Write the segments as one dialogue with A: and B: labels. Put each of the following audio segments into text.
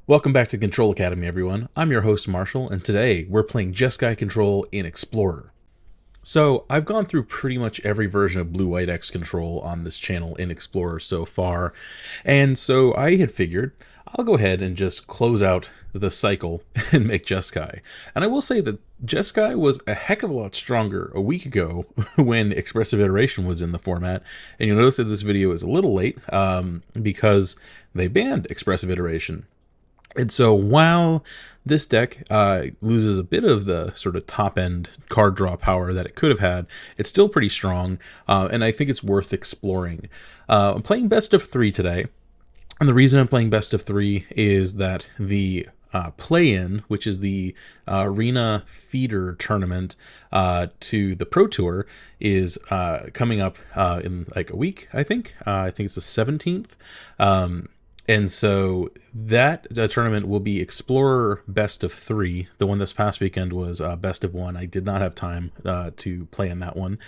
A: Welcome back to Control Academy, everyone. I'm your host, Marshall, and today we're playing Jeskai Control in Explorer. So, I've gone through pretty much every version of Blue-White X Control on this channel in Explorer so far, and so I had figured I'll go ahead and just close out the cycle and make Jeskai. And I will say that Jeskai was a heck of a lot stronger a week ago when Expressive Iteration was in the format, and you'll notice that this video is a little late because they banned Expressive Iteration. And so while this deck loses a bit of the sort of top-end card draw power that it could have had, it's still pretty strong, and I think it's worth exploring. I'm playing best of 3 today, and the reason I'm playing best of 3 is that the play-in, which is the arena feeder tournament to the Pro Tour, is coming up in like a week, I think. I think it's the 17th. And so that tournament will be Explorer Best of 3. The one this past weekend was Best of 1. I did not have time to play in that one.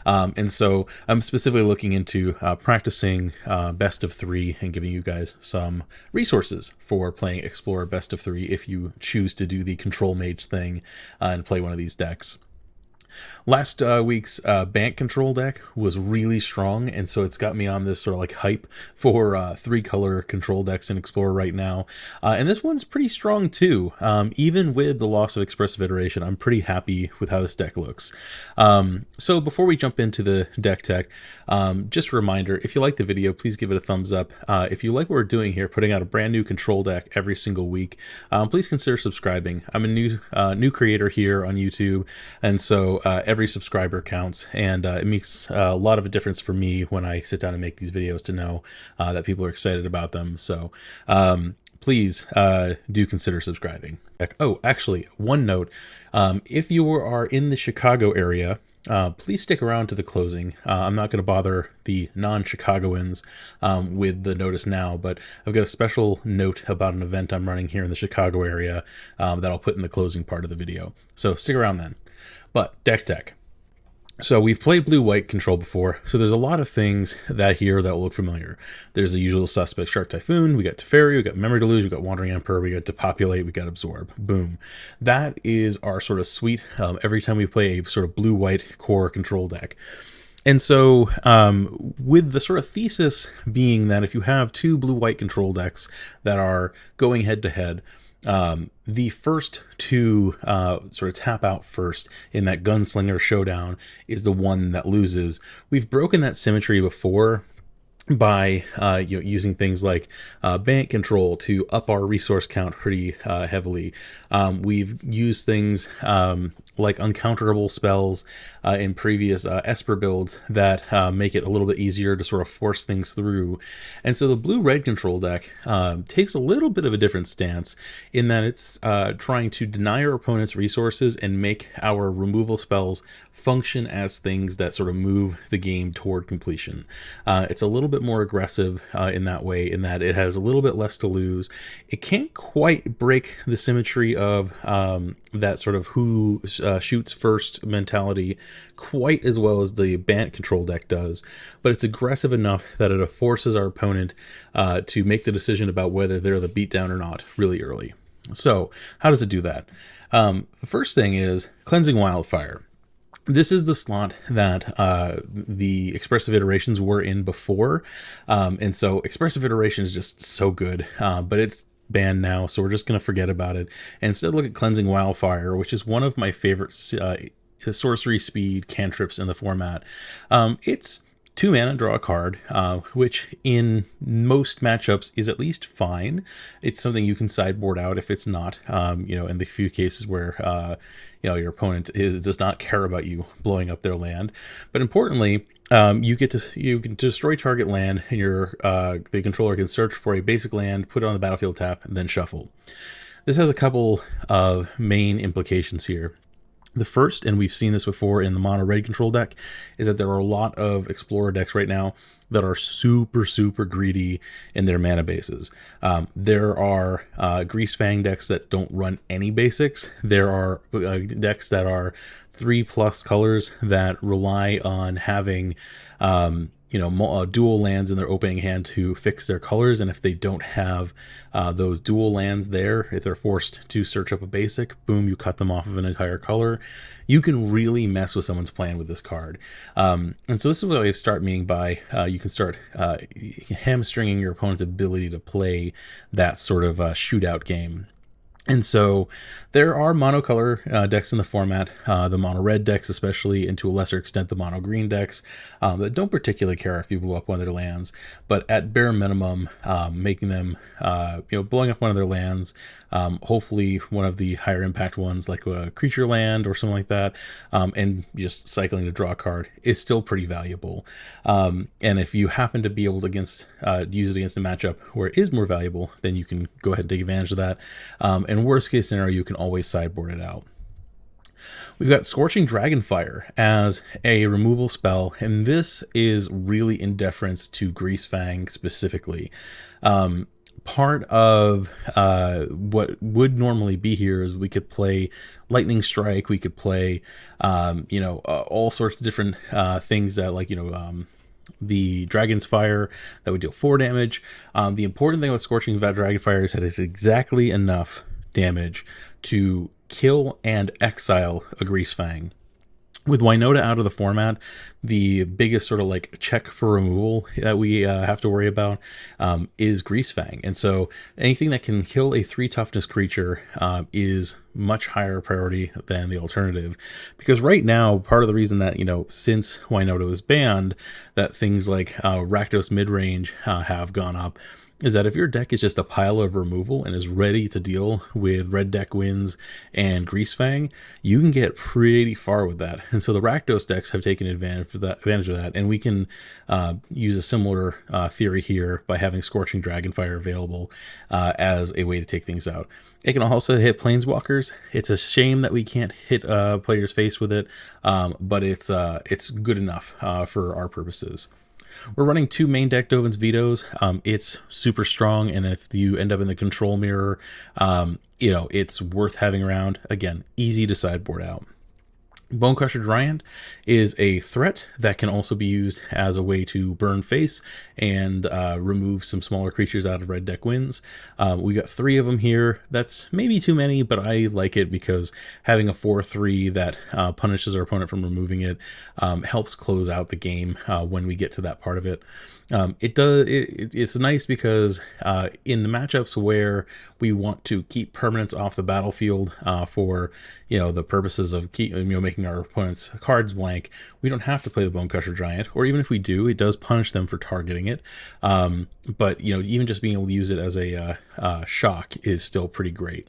A: And so I'm specifically looking into practicing Best of 3 and giving you guys some resources for playing Explorer Best of 3 if you choose to do the Control Mage thing and play one of these decks. Last week's Bant Control deck was really strong, and so it's got me on this sort of like hype for 3-color control decks in Explorer right now. And this one's pretty strong too. Even with the loss of Expressive Iteration, I'm pretty happy with how this deck looks. So before we jump into the deck tech, just a reminder, if you like the video, please give it a thumbs up. If you like what we're doing here, putting out a brand new control deck every single week, please consider subscribing. I'm a new creator here on YouTube, and so every subscriber counts, and it makes a lot of a difference for me when I sit down and make these videos to know that people are excited about them. So please do consider subscribing. Oh, actually, one note, if you are in the Chicago area, please stick around to the closing. I'm not going to bother the non-Chicagoans with the notice now, but I've got a special note about an event I'm running here in the Chicago area that I'll put in the closing part of the video. So stick around then. But deck tech. So we've played Blue-White Control before, so there's a lot of things that here that will look familiar. There's the usual suspect Shark Typhoon, we got Teferi, we got Memory Deluge, we got Wandering Emperor, we got Depopulate, we got Absorb. Boom. That is our sort of suite every time we play a sort of Blue-White core control deck. And so with the sort of thesis being that if you have 2 Blue-White control decks that are going head-to-head, the first 2 sort of tap out first in that gunslinger showdown is the one that loses. We've broken that symmetry before by using things like Bant Control to up our resource count pretty heavily. We've used things like uncounterable spells in previous Esper builds that make it a little bit easier to sort of force things through. And so the Blue-Red control deck takes a little bit of a different stance in that it's trying to deny our opponent's resources and make our removal spells function as things that sort of move the game toward completion. It's a little bit more aggressive in that way, in that it has a little bit less to lose. It can't quite break the symmetry of that sort of who shoots first mentality quite as well as the Bant control deck does, but it's aggressive enough that it forces our opponent to make the decision about whether they're the beatdown or not really early. So how does it do that? The first thing is Cleansing Wildfire. This is the slot that the Expressive Iterations were in before, and so Expressive Iteration is just so good, but it's banned now, so we're just going to forget about it and instead look at Cleansing Wildfire, which is one of my favorite sorcery speed cantrips in the format. It's 2 mana, draw a card, which in most matchups is at least fine. It's something you can sideboard out if it's not, in the few cases where your opponent does not care about you blowing up their land. But importantly, you can destroy target land, and the controller can search for a basic land, put it on the battlefield tap, and then shuffle. This has a couple of main implications here. The first, and we've seen this before in the mono red control deck, is that there are a lot of Explorer decks right now that are super greedy in their mana bases. There are Greasefang decks that don't run any basics. There are decks that are 3+ colors that rely on having dual lands in their opening hand to fix their colors, and if they don't have those dual lands there, if they're forced to search up a basic, boom, you cut them off of an entire color. You can really mess with someone's plan with this card. And so this is what I start meaning by you can start hamstringing your opponent's ability to play that sort of shootout game. And so there are monocolor decks in the format, the mono red decks especially, and to a lesser extent the mono green decks that don't particularly care if you blow up one of their lands, but at bare minimum making them, blowing up one of their lands, hopefully one of the higher impact ones like a creature land or something like that, and just cycling to draw a card is still pretty valuable. And if you happen to be able to use it against a matchup where it is more valuable, then you can go ahead and take advantage of that. And worst case scenario, you can always sideboard it out. We've got Scorching Dragonfire as a removal spell, and this is really in deference to Greasefang specifically. Part of what would normally be here is we could play Lightning Strike, we could play, all sorts of different things that the Dragon's Fire that would deal 4 damage. The important thing with Scorching Dragonfire is that it's exactly enough damage to kill and exile a Greasefang. With Winota out of the format, the biggest sort of check for removal that we have to worry about is Greasefang. And so anything that can kill a 3 toughness creature is much higher priority than the alternative. Because right now, part of the reason that, since Winota was banned, that things like Rakdos Midrange have gone up, is that if your deck is just a pile of removal and is ready to deal with red deck wins and Greasefang, you can get pretty far with that. And so the Rakdos decks have taken advantage of that, and we can use a similar theory here by having Scorching Dragonfire available as a way to take things out. It can also hit Planeswalkers. It's a shame that we can't hit a player's face with it, but it's good enough for our purposes. We're running 2 main deck Dovin's Vetoes. It's super strong, and if you end up in the control mirror, it's worth having around. Again, easy to sideboard out. Bonecrusher Giant is a threat that can also be used as a way to burn face and remove some smaller creatures out of red deck wins. We got 3 of them here. That's maybe too many, but I like it because having a 4/3 that punishes our opponent from removing it helps close out the game when we get to that part of it. It's nice because in the matchups where we want to keep permanents off the battlefield for the purposes of making our opponent's cards blank, we don't have to play the Bonecrusher Giant, or even if we do, it does punish them for targeting it. But even just being able to use it as a shock is still pretty great.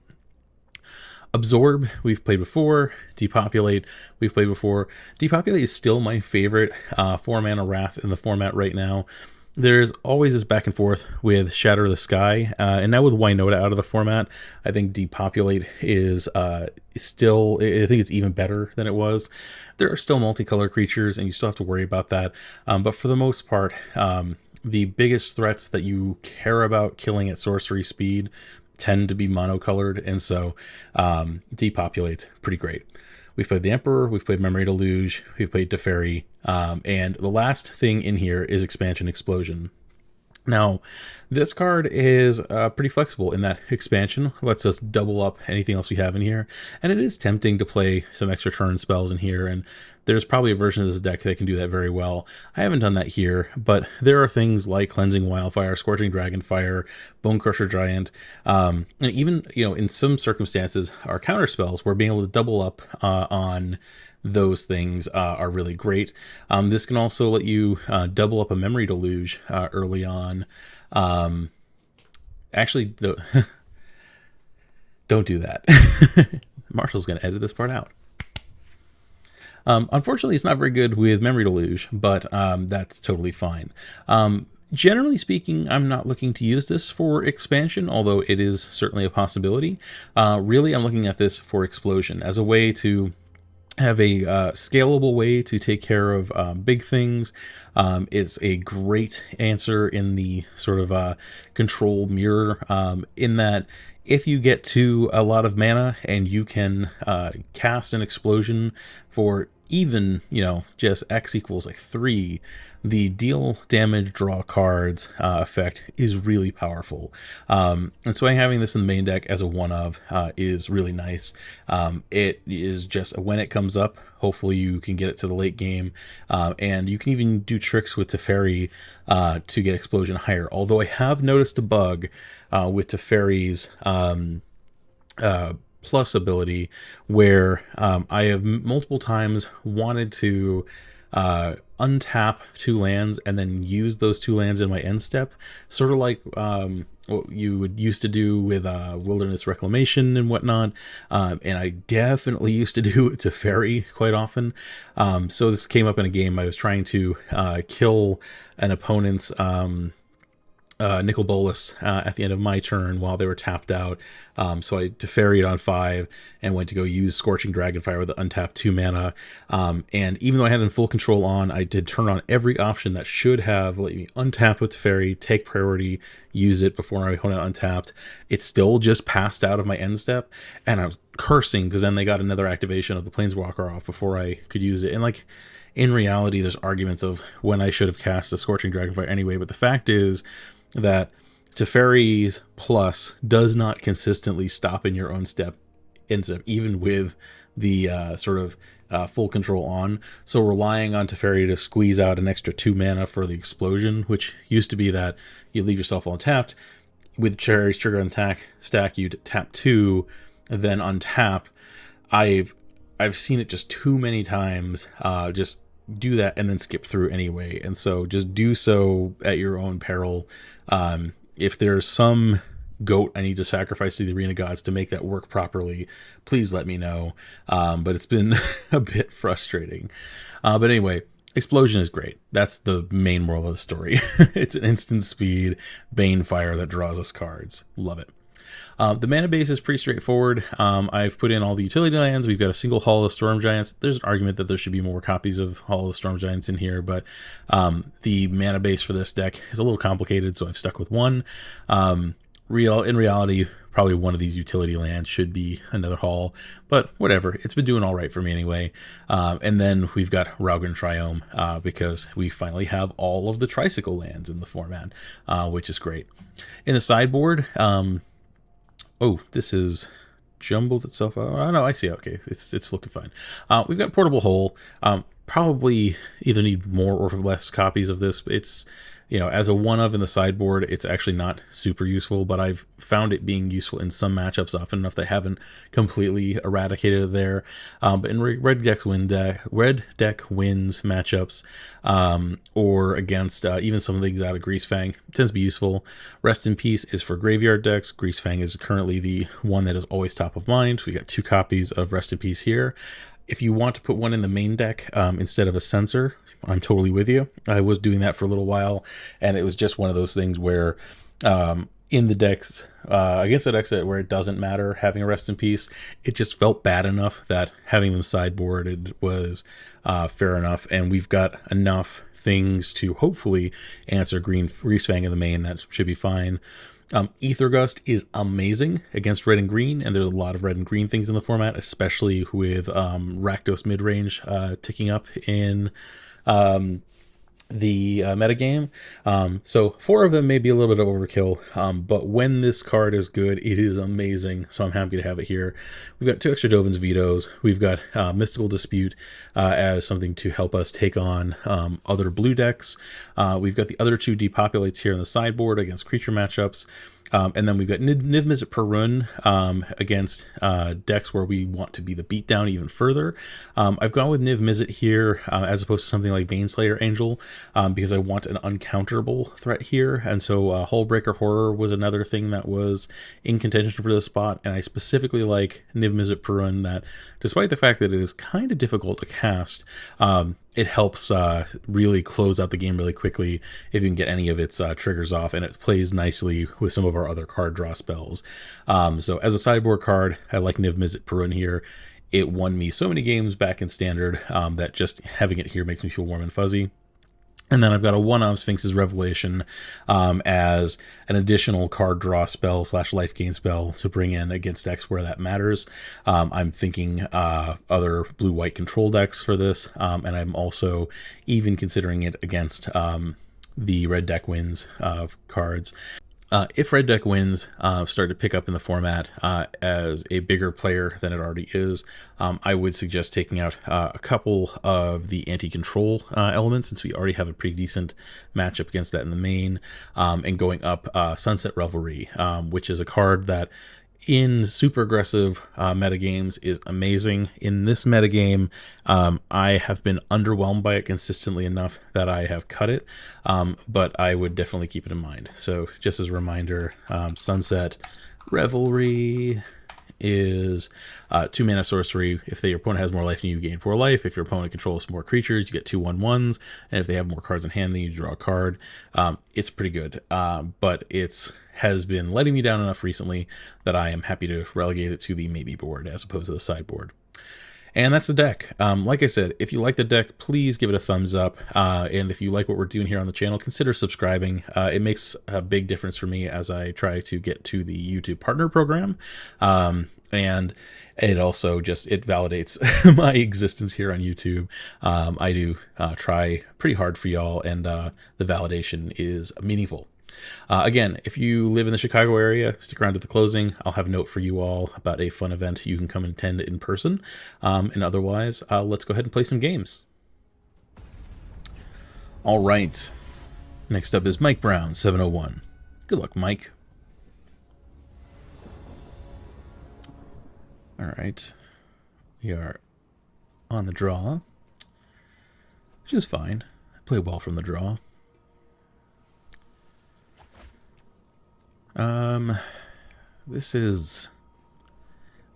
A: Absorb, we've played before. Depopulate, we've played before. Depopulate is still my favorite 4-mana Wrath in the format right now. There's always this back and forth with Shatter the Sky, and now with Winota out of the format, I think Depopulate is still, I think it's even better than it was. There are still multicolor creatures, and you still have to worry about that, but for the most part, the biggest threats that you care about killing at sorcery speed tend to be monocolored, and so Depopulate's pretty great. We've played the Emperor, we've played Memory Deluge, we've played Teferi, and the last thing in here is Expansion Explosion. Now, this card is pretty flexible in that Expansion lets us double up anything else we have in here, and it is tempting to play some extra turn spells in here, and there's probably a version of this deck that can do that very well. I haven't done that here, but there are things like Cleansing Wildfire, Scorching Dragonfire, Bonecrusher Giant, and even, in some circumstances, our counter spells, where being able to double up on those things are really great. This can also let you double up a Memory Deluge early on. Actually, don't do that. Marshall's going to edit this part out. Unfortunately, it's not very good with Memory Deluge, but that's totally fine. Generally speaking, I'm not looking to use this for expansion, although it is certainly a possibility. Really, I'm looking at this for explosion as a way to have a scalable way to take care of big things. It's a great answer in the sort of control mirror, in that if you get to a lot of mana and you can cast an explosion for even, just X equals like 3, the deal damage, draw cards effect is really powerful. And so having this in the main deck as a one of is really nice. It is just when it comes up, hopefully you can get it to the late game, and you can even do tricks with Teferi to get explosion higher. Although I have noticed a bug with Teferi's plus ability where I have multiple times wanted to untap 2 lands and then use those 2 lands in my end step, sort of like what you would used to do with Wilderness Reclamation and whatnot, and I definitely used to do it to Teferi quite often. So this came up in a game. I was trying to kill an opponent's Nicol Bolas at the end of my turn while they were tapped out. So I Teferied on 5 and went to go use Scorching Dragonfire with the untapped 2 mana. And even though I had in full control on, I did turn on every option that should have let me untap with Teferi, take priority, use it before my opponent untapped. It still just passed out of my end step, and I was cursing because then they got another activation of the Planeswalker off before I could use it. And like, in reality, there's arguments of when I should have cast the Scorching Dragonfire anyway, but the fact is that Teferi's plus does not consistently stop in your own step, even with the sort of full control on. So relying on Teferi to squeeze out an extra 2 mana for the explosion, which used to be that you leave yourself untapped. With Teferi's trigger attack stack, you'd tap 2, then untap. I've seen it just too many times. Just do that and then skip through anyway, and so just do so at your own peril. If there's some goat I need to sacrifice to the arena gods to make that work properly, please let me know. But it's been a bit frustrating. But anyway, explosion is great. That's the main moral of the story. It's an instant speed Banefire that draws us cards. Love it. The mana base is pretty straightforward. I've put in all the utility lands. We've got a single Hallowed Storm Giants. There's an argument that there should be more copies of Hallowed Storm Giants in here, but the mana base for this deck is a little complicated, so I've stuck with one. In reality, probably one of these utility lands should be another Hall, but whatever. It's been doing all right for me anyway. And then we've got Raugrin Triome, because we finally have all of the Tricycle lands in the format, which is great. In the sideboard, oh, this is jumbled itself. Oh, no, I see. Okay, it's looking fine. We've got Portable Hole. Probably either need more or less copies of this. It's, as a one of in the sideboard, it's actually not super useful, but I've found it being useful in some matchups often enough that I haven't completely eradicated it there. But in red deck wins matchups, or against even some of the things out of Greasefang, it tends to be useful. Rest in Peace is for graveyard decks. Greasefang is currently the one that is always top of mind. We got 2 copies of Rest in Peace here. If you want to put one in the main deck instead of a Censor, I'm totally with you. I was doing that for a little while, and it was just one of those things where in the decks, against the decks where it doesn't matter having a Rest in Peace, it just felt bad enough that having them sideboarded was fair enough, and we've got enough things to hopefully answer Greasefang in the main. That should be fine. Ether Gust is amazing against red and green, and there's a lot of red and green things in the format, especially with Rakdos Midrange ticking up in the metagame. So 4 of them may be a little bit of overkill, but when this card is good, it is amazing, so I'm happy to have it here. We've got 2 extra Dovin's Vetoes. We've got Mystical Dispute as something to help us take on other blue decks. We've got the other 2 depopulates here in the sideboard against creature matchups. And then we've got Niv Mizzet Perun against decks where we want to be the beatdown even further. I've gone with Niv Mizzet here as opposed to something like Baneslayer Angel because I want an uncounterable threat here. And so Hullbreaker Horror was another thing that was in contention for this spot. And I specifically like Niv Mizzet Perun, that despite the fact that it is kind of difficult to cast, it helps really close out the game really quickly if you can get any of its triggers off, and it plays nicely with some of our other card draw spells. So as a sideboard card, I like Niv Mizzet Perun here. it won me so many games back in Standard that just having it here makes me feel warm and fuzzy. And then I've got a 1-of Sphinx's Revelation as an additional card draw spell / life gain spell to bring in against decks where that matters. I'm thinking other blue-white control decks for this, and I'm also even considering it against the red deck wins cards. If red deck wins start to pick up in the format as a bigger player than it already is, I would suggest taking out a couple of the anti-control elements, since we already have a pretty decent matchup against that in the main, and going up Sunset Revelry, which is a card that in super aggressive metagames is amazing. In this metagame, I have been underwhelmed by it consistently enough that I have cut it, but I would definitely keep it in mind. So just as a reminder, Sunset Revelry is 2 mana sorcery. If your opponent has more life than you, gain 4 life. If your opponent controls more creatures, you get 2 1/1s, and if they have more cards in hand, then you draw a card. It's pretty good, but it's has been letting me down enough recently that I am happy to relegate it to the maybe board as opposed to the sideboard. And that's the deck. Like I said, if you like the deck, please give it a thumbs up. And if you like what we're doing here on the channel, consider subscribing. It makes a big difference for me as I try to get to the YouTube partner program. And it also it validates my existence here on YouTube. I do try pretty hard for y'all, and the validation is meaningful. Again, if you live in the Chicago area, stick around to the closing. I'll have a note for you all about a fun event you can come and attend in person. And otherwise, let's go ahead and play some games. All right. Next up is Mike Brown, 701. Good luck, Mike. All right. We are on the draw, which is fine. I play well from the draw. This is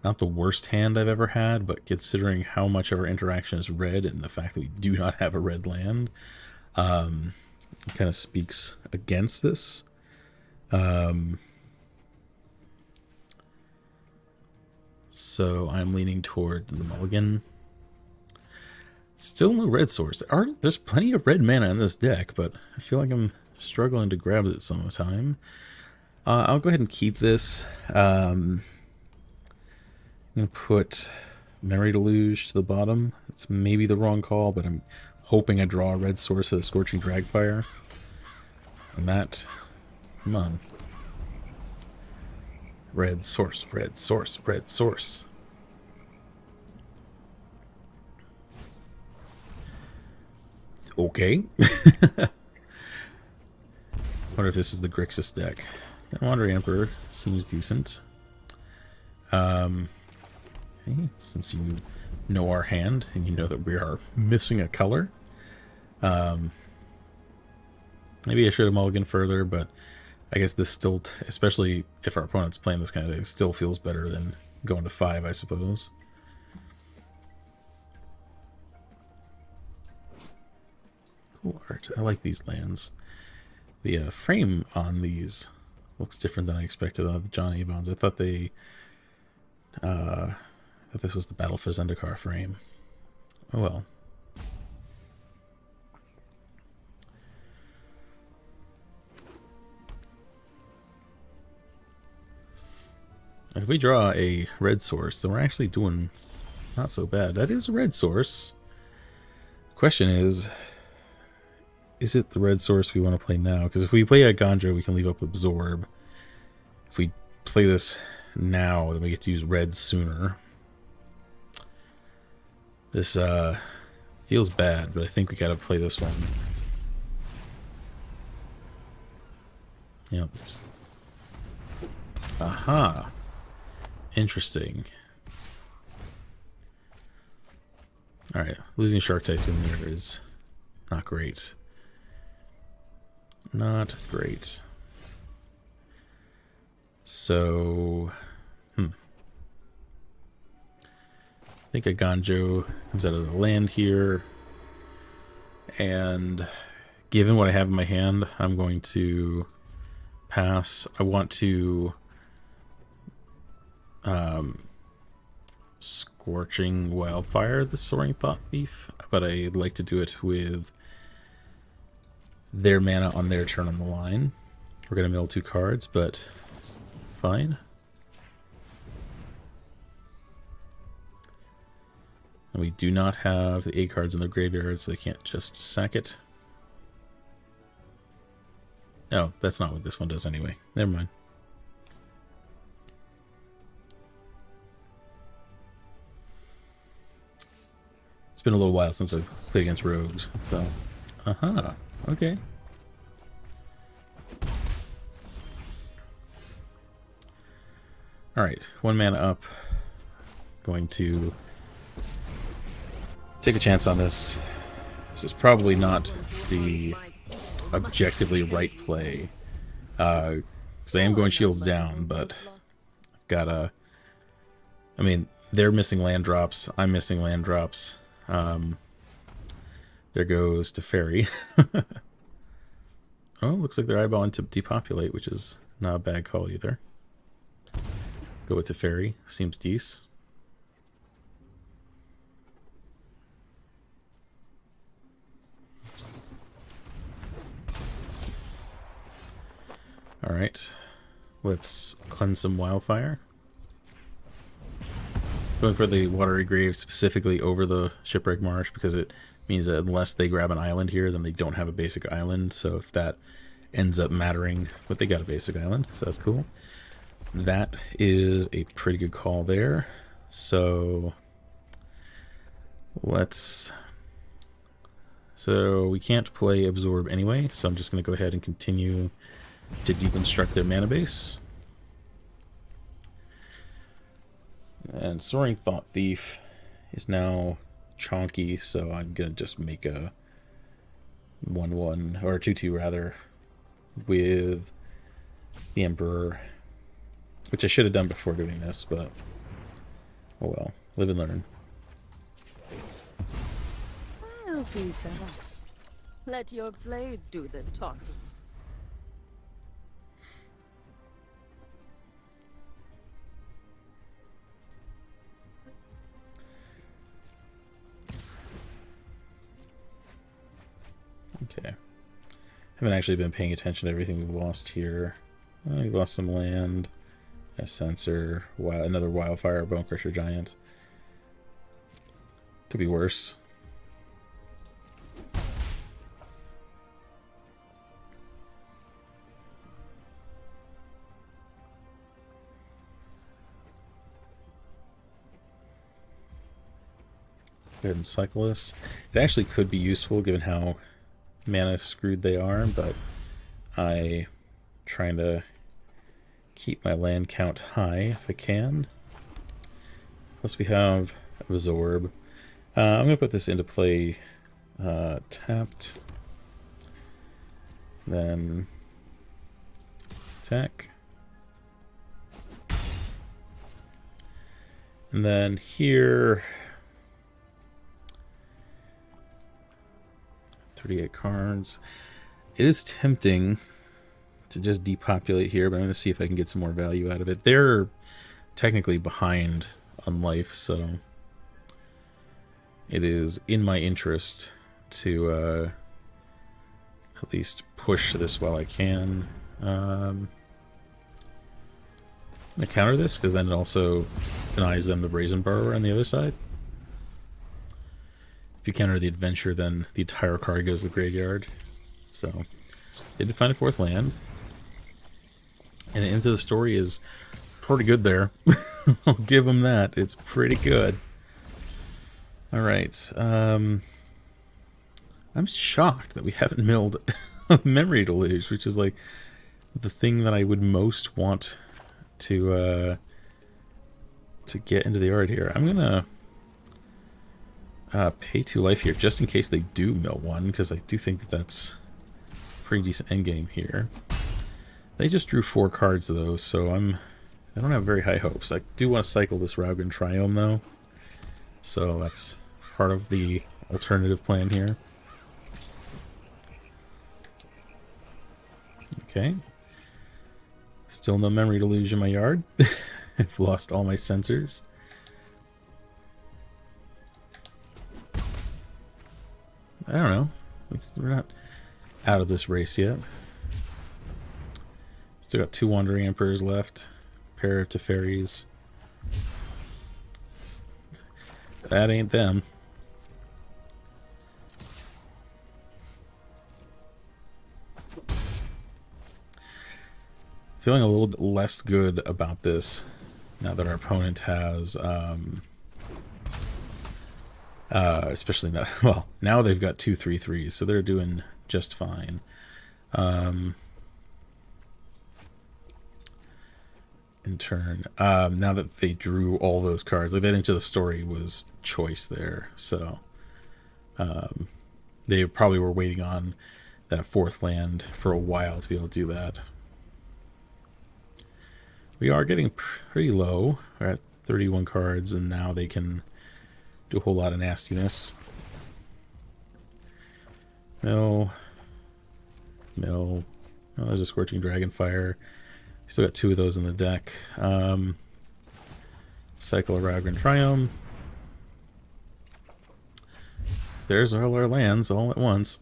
A: not the worst hand I've ever had, but considering how much of our interaction is red and the fact that we do not have a red land, it kind of speaks against this. So I'm leaning toward the mulligan. Still no red source. There's plenty of red mana in this deck, but I feel like I'm struggling to grab it some of the time. I'll go ahead and keep this. I'm going to put Memory Deluge to the bottom. It's maybe the wrong call, but I'm hoping I draw a red source of the Scorching Dragonfire. And that... Come on. Red source, red source, red source. Okay. Wonder if this is the Grixis deck. The Wandering Emperor seems decent. Okay, since you know our hand and you know that we are missing a color, maybe I should have mulliganed further, but I guess this still, especially if our opponent's playing this kind of deck, still feels better than going to 5, I suppose. Cool art. I like these lands. The frame on these looks different than I expected on the John Avons. I thought that this was the Battle for Zendikar frame. Oh well. If we draw a red source, then we're actually doing not so bad. That is a red source. Question is it the red source we want to play now? Because if we play Eiganjo, we can leave up Absorb. If we play this now, then we get to use red sooner. This feels bad, but I think we gotta play this one. Yep. Aha. Interesting. Alright, losing Shark Typhoon there is not great. Not great. So, I think Eiganjo comes out of the land here. And given what I have in my hand, I'm going to pass. I want to Scorching Wildfire, the Soaring Thought Thief, but I'd like to do it with their mana on their turn on the line. We're going to mill 2 cards, but fine. And we do not have the 8 cards in the graveyard, so they can't just sack it. Oh, that's not what this one does anyway. Never mind. It's been a little while since I've played against rogues, so... Aha, okay. Alright, 1 mana up. Going to take a chance on this. This is probably not the objectively right play. Because I am going shields down, but I've gotta... I mean, they're missing land drops, I'm missing land drops. There goes Teferi. Oh, looks like they're eyeballing to depopulate, which is not a bad call either. Go with Teferi, seems decent. Alright, let's cleanse some wildfire. Going for the Watery Grave specifically over the Shipwreck Marsh because it means that unless they grab an island here, then they don't have a basic island. So if that ends up mattering, but they got a basic island, so that's cool. That is a pretty good call there. So let's... So we can't play Absorb anyway, so I'm just going to go ahead and continue to deconstruct their mana base. And Soaring Thought Thief is now chonky, so I'm going to just make a 1/1, or a 2/2 rather, with the Emperor, which I should have done before doing this, but oh well, live and learn.
B: I'll be better. Let your blade do the talking.
A: Okay. Haven't actually been paying attention to everything we've lost here. We lost some land, a Censor, another Wildfire, Bonecrusher Giant. Could be worse. Go ahead and cycle this. It actually could be useful given how mana screwed they are, but I'm trying to keep my land count high if I can. Plus we have Absorb. I'm going to put this into play tapped, then attack, and then here 38 cards. It is tempting to just depopulate here, but I'm going to see if I can get some more value out of it. They're technically behind on life, so it is in my interest to at least push this while I can. I counter this because then it also denies them the Brazen Borrower on the other side. If you counter the adventure, then the entire card goes to the graveyard. So, they did find a 4th land. And the end of the story is pretty good there. I'll give them that. It's pretty good. Alright. I'm shocked that we haven't milled Memory Deluge, which is like the thing that I would most want to get into the yard here. I'm gonna pay 2 life here, just in case they do mill 1, because I do think that that's a pretty decent endgame here. They just drew 4 cards though, so I don't have very high hopes. I do want to cycle this Raugrin Triome though, so that's part of the alternative plan here. Okay. Still no Memory Deluge in my yard. I've lost all my Censors. I don't know. We're not out of this race yet. Still got 2 Wandering Emperors left. Pair of Teferis. That ain't them. Feeling a little bit less good about this now that our opponent has, especially now, well, now they've got 2 3/3s, so they're doing just fine. In turn, now that they drew all those cards, like that Into the Story was choice there, so they probably were waiting on that 4th land for a while to be able to do that. We are getting pretty low. We're at 31 cards, and now they can do a whole lot of nastiness. No. Oh, there's a Scorching Dragonfire. Still got 2 of those in the deck. Cycle of Raugrin Triome. There's all our lands all at once.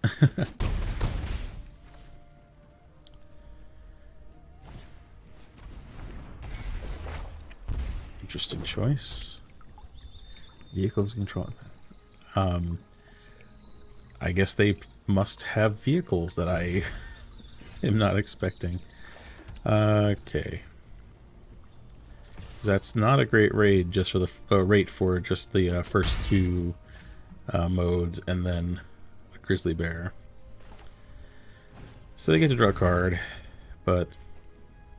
A: Interesting choice. Vehicles control. I guess they must have vehicles that I am not expecting. Okay. That's not a great raid just for the rate for just the first 2 modes, and then a Grizzly Bear. So they get to draw a card, but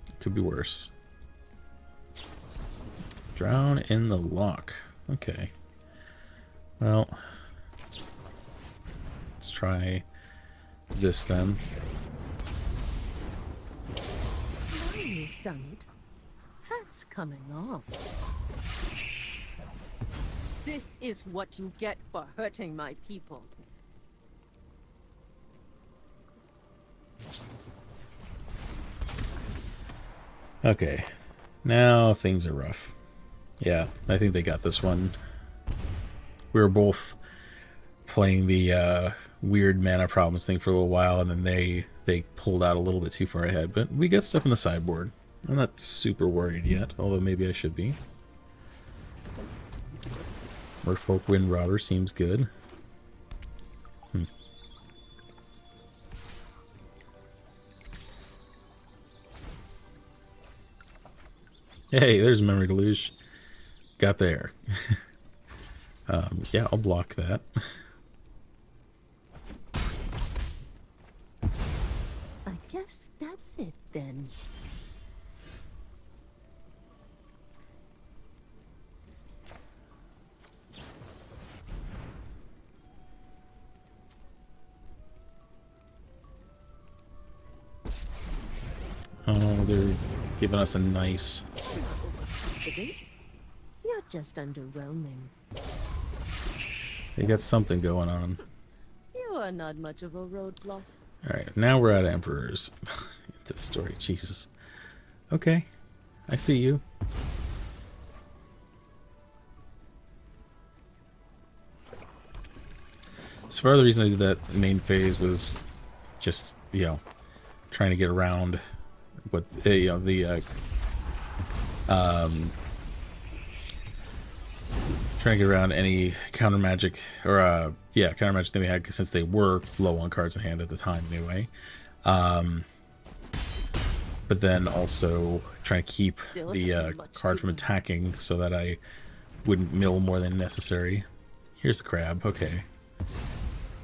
A: it could be worse. Drown in the Loch. Okay. Well, let's try this then.
B: Now you've done it. That's coming off. This is what you get for hurting my people.
A: Okay. Now things are rough. Yeah, I think they got this one. We were both playing the weird mana problems thing for a little while, and then they pulled out a little bit too far ahead. But we get stuff in the sideboard. I'm not super worried yet, although maybe I should be. Merfolk Wind Robber seems good. Hey, there's Memory Deluge. Got there. Yeah, I'll block that.
B: I guess that's it then.
A: Oh, they're giving us a nice...
B: You're just underwhelming.
A: They got something going on.
B: You are not much of a roadblock.
A: Alright, now we're at Emperors. This story, Jesus. Okay, I see you. So part of the reason I did that main phase was just, you know, trying to get around what, you know, the, trying to get around any counter magic, or, yeah, counter magic thing we had, since they were low on cards in hand at the time anyway. But then also trying to keep the card from attacking so that I wouldn't mill more than necessary. Here's the crab, okay.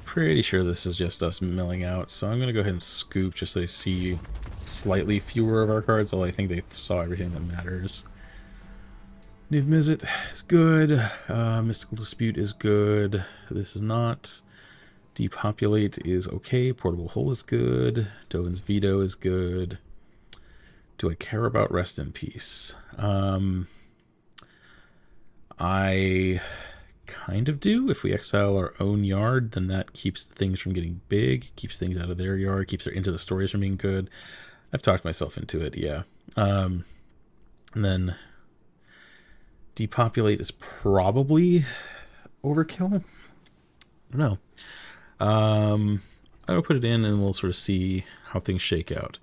A: Pretty sure this is just us milling out, so I'm going to go ahead and scoop just so they see slightly fewer of our cards, although I think they saw everything that matters. Niv Mizzet is good. Mystical Dispute is good. This is not. Depopulate is okay. Portable Hole is good. Dovin's Veto is good. Do I care about Rest in Peace? I kind of do. If we exile our own yard, then that keeps things from getting big, keeps things out of their yard, keeps their Into the Stories from being good. I've talked myself into it, yeah. And then Depopulate is probably overkill. I don't know. I'll put it in and we'll sort of see how things shake out.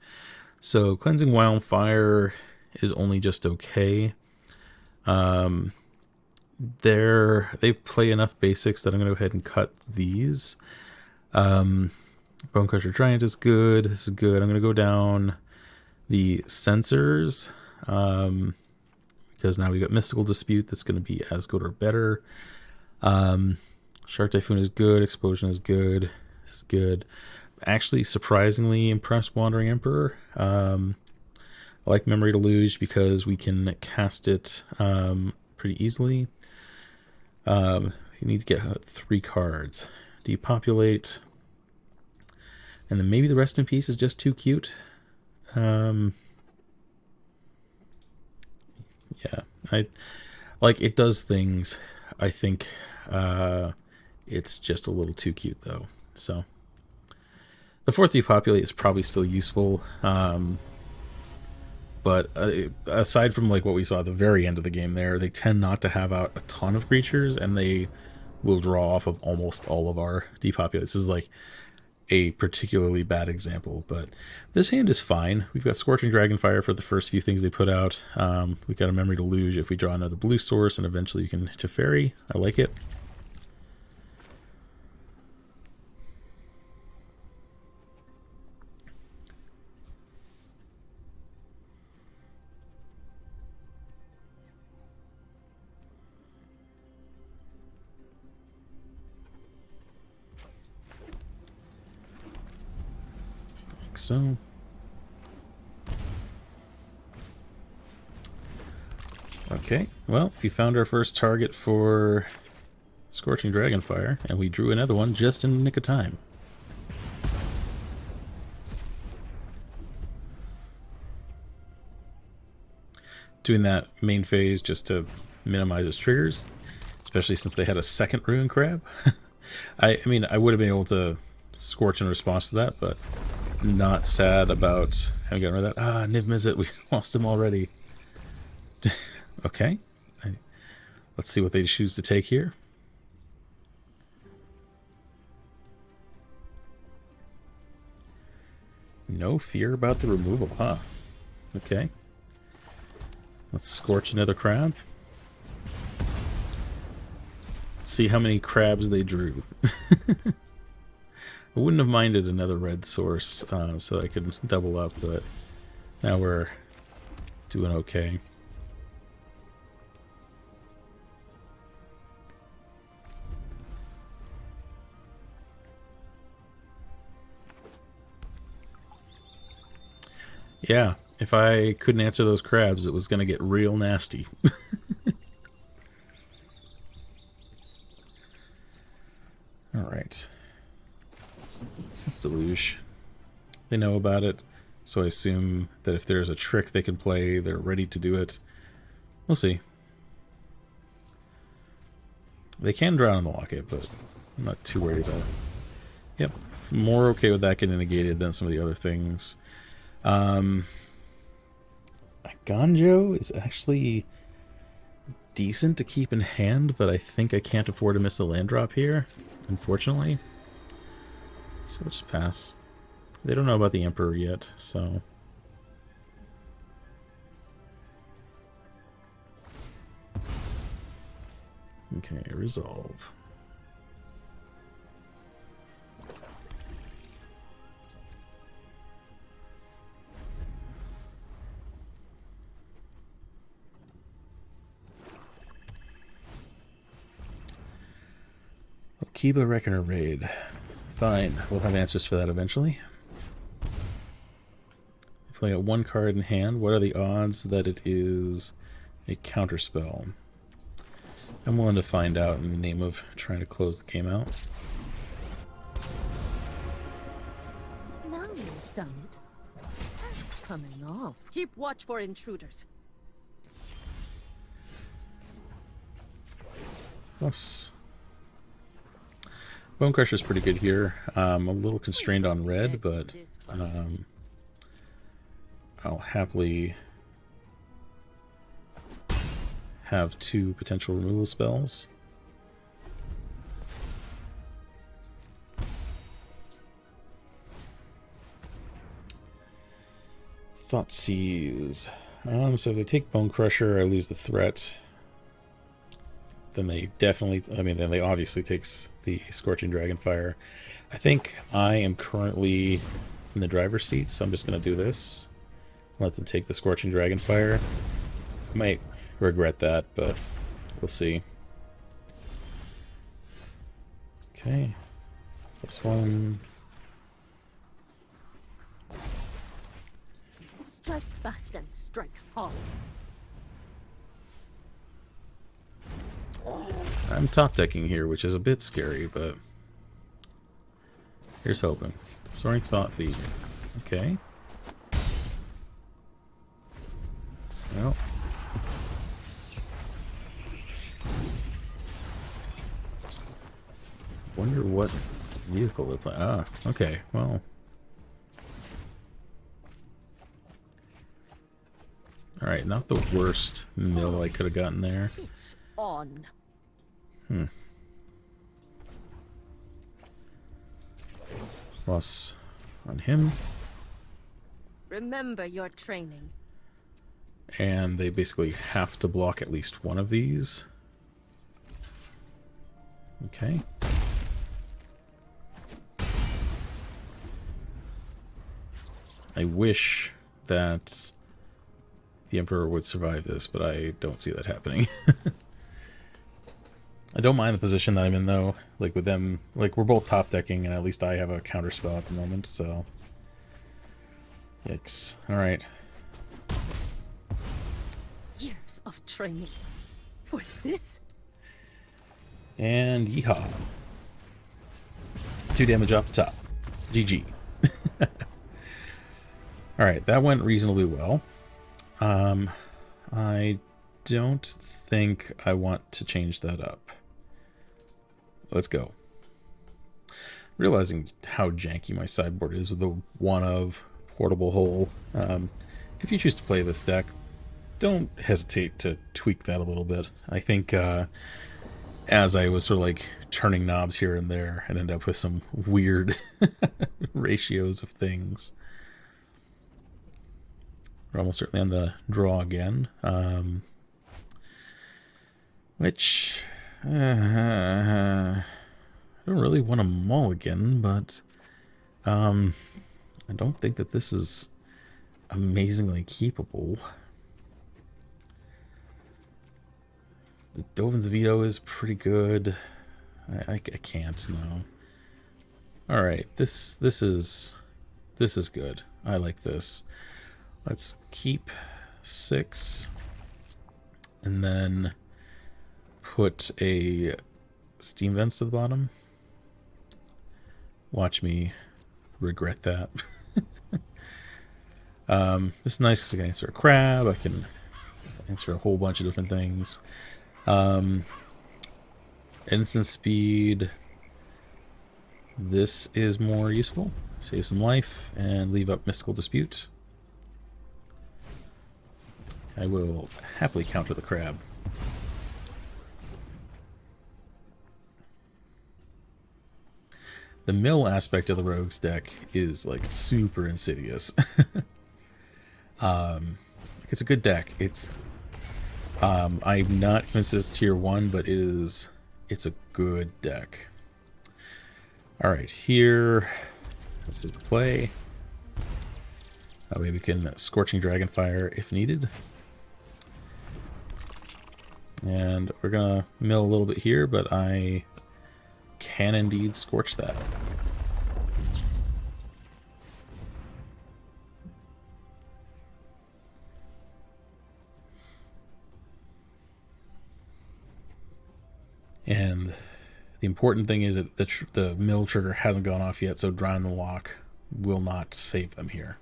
A: So Cleansing Wildfire is only just okay. They play enough basics that I'm going to go ahead and cut these. Bonecrusher Giant is good. This is good. I'm going to go down the Censors, because now we got Mystical Dispute that's going to be as good or better. Shark Typhoon is good. Explosion is good. This is good. Actually, surprisingly impressed Wandering Emperor. I like Memory Deluge because we can cast it pretty easily. You need to get 3 cards. Depopulate. And then maybe the Rest in Peace is just too cute. Yeah, it does things. I think it's just a little too cute though. So the 4th Depopulate is probably still useful. But aside from like what we saw at the very end of the game there, they tend not to have out a ton of creatures, and they will draw off of almost all of our Depopulate. This is like a particularly bad example, but this hand is fine. We've got Scorching Dragonfire for the first few things they put out. We've got a Memory Deluge if we draw another blue source, and eventually you can Teferi. I like it. So okay, well, we found our first target for Scorching Dragonfire, and we drew another one just in the nick of time. Doing that main phase just to minimize its triggers, especially since they had a second Ruin Crab. I mean, I would have been able to Scorch in response to that, but not sad about having gotten rid of that. Ah, Niv Mizzet, we lost him already. Okay. Let's see what they choose to take here. No fear about the removal, huh? Okay. Let's Scorch another crab. See how many crabs they drew. I wouldn't have minded another red source, so I could double up, but now we're doing okay. Yeah, if I couldn't answer those crabs, it was going to get real nasty. Alright. That's Deluge. They know about it, so I assume that if there's a trick they can play, they're ready to do it. We'll see. They can drown in the locket, but I'm not too worried about it. Yep, more okay with that getting negated than some of the other things. Eiganjo is actually decent to keep in hand, but I think I can't afford to miss a land drop here, unfortunately. So we'll just pass. They don't know about the Emperor yet, so... Okay, resolve. Okiba Reckoner Raid. Fine, we'll have answers for that eventually. If we got one card in hand, what are the odds that it is a counterspell? I'm willing to find out in the name of trying to close the game out.
B: Now you've done it. That's coming off. Keep watch for intruders.
A: Plus, Bonecrusher is pretty good here. I'm a little constrained on red, but I'll happily have 2 potential removal spells. Thoughtseize. So if they take Bonecrusher, I lose the threat. Then they definitely, I mean, then they obviously takes the Scorching Dragonfire. I think I am currently in the driver's seat, so I'm just going to do this. Let them take the Scorching Dragonfire. I might regret that, but we'll see. Okay. This one.
B: Strike fast and strike hard.
A: I'm top decking here, which is a bit scary, but here's hoping. Soaring Thought Thief. Okay. Well. Wonder what vehicle they're playing. Ah, okay. Well. Alright, not the worst mill I could have gotten there.
B: It's on.
A: Plus on him.
B: Remember your training.
A: And they basically have to block at least one of these. Okay. I wish that the Emperor would survive this, but I don't see that happening. I don't mind the position that I'm in, though. Like, with them, like, we're both top decking, and at least I have a counter spell at the moment, so. Yikes. Alright.
B: Years of training. For this?
A: And yeehaw. 2 damage off the top. GG. Alright, that went reasonably well. I don't think I want to change that up. Let's go. Realizing how janky my sideboard is with the one of Portable Hole. If you choose to play this deck, don't hesitate to tweak that a little bit. I think as I was sort of like turning knobs here and there, and end up with some weird ratios of things. We're almost certainly on the draw again, which I don't really want to mulligan, but I don't think that this is amazingly keepable. The Dovin's Veto is pretty good. I can't, no. Alright, this is good. I like this. Let's keep 6 and then put a steam vents to the bottom. Watch me regret that. It's nice because I can answer a crab, I can answer a whole bunch of different things. Instant speed. This is more useful. Save some life and leave up Mystical Dispute. I will happily counter the crab. The mill aspect of the Rogue's deck is like super insidious. It's a good deck. It's I'm not convinced it's tier 1, but it's a good deck. Alright, here this is the play. That way we can Scorching Dragonfire if needed. And we're gonna mill a little bit here, but I can indeed scorch that. And the important thing is that the mill trigger hasn't gone off yet, so Drown in the Lock will not save them here.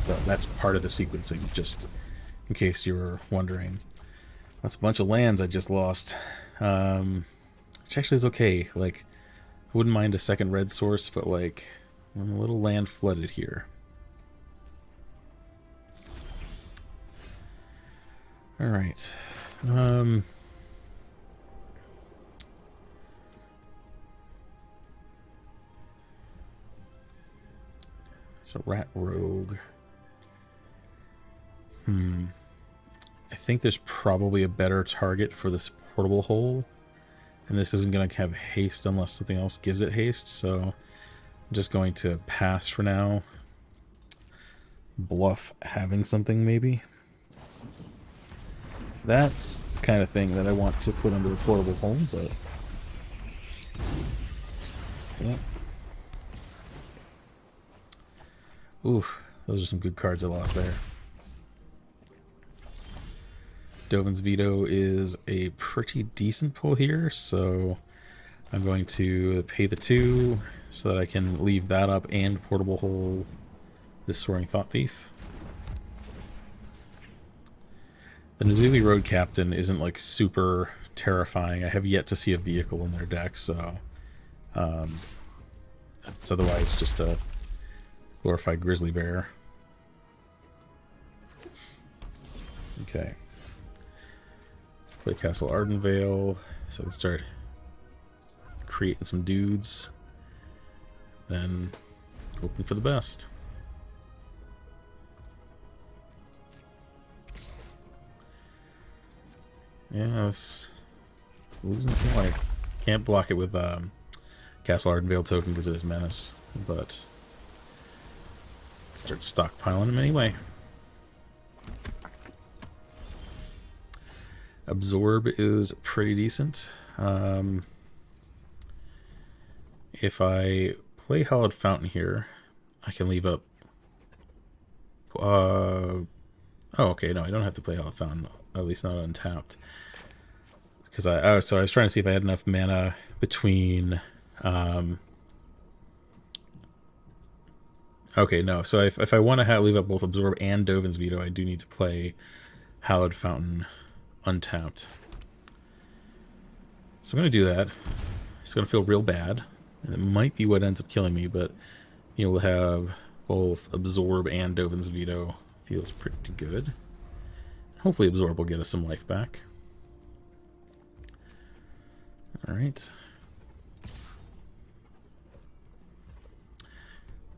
A: So that's part of the sequencing, just in case you were wondering. That's a bunch of lands I just lost. Which actually is okay. Like, I wouldn't mind a second red source, but like, I'm a little land flooded here. Alright. So Rat Rogue. I think there's probably a better target for this portable hole. And this isn't going to have haste unless something else gives it haste. So I'm just going to pass for now. Bluff having something maybe. That's the kind of thing that I want to put under the portable hole, but yeah. Oof, those are some good cards I lost there. Dovin's Veto is a pretty decent pull here, so I'm going to pay the 2 so that I can leave that up and portable hole this Soaring Thought Thief. The Nuzuli Road Captain isn't like super terrifying. I have yet to see a vehicle in their deck, so it's otherwise just a glorified grizzly bear. Okay. Play Castle Ardenvale, so we can start creating some dudes. Then hoping for the best. Yeah, it's losing some life. Can't block it with Castle Ardenvale token because it is menace, but start stockpiling them anyway. Absorb is pretty decent. If I play Hallowed Fountain here, I can leave up. Oh, okay. No, I don't have to play Hallowed Fountain. At least not untapped. Because so I was trying to see if I had enough mana between. Okay, no. So if I want to leave up both Absorb and Dovin's Veto, I do need to play Hallowed Fountain untapped. So I'm going to do that. It's going to feel real bad. And it might be what ends up killing me, but you know, we'll have both Absorb and Dovin's Veto. Feels pretty good. Hopefully Absorb will get us some life back. Alright.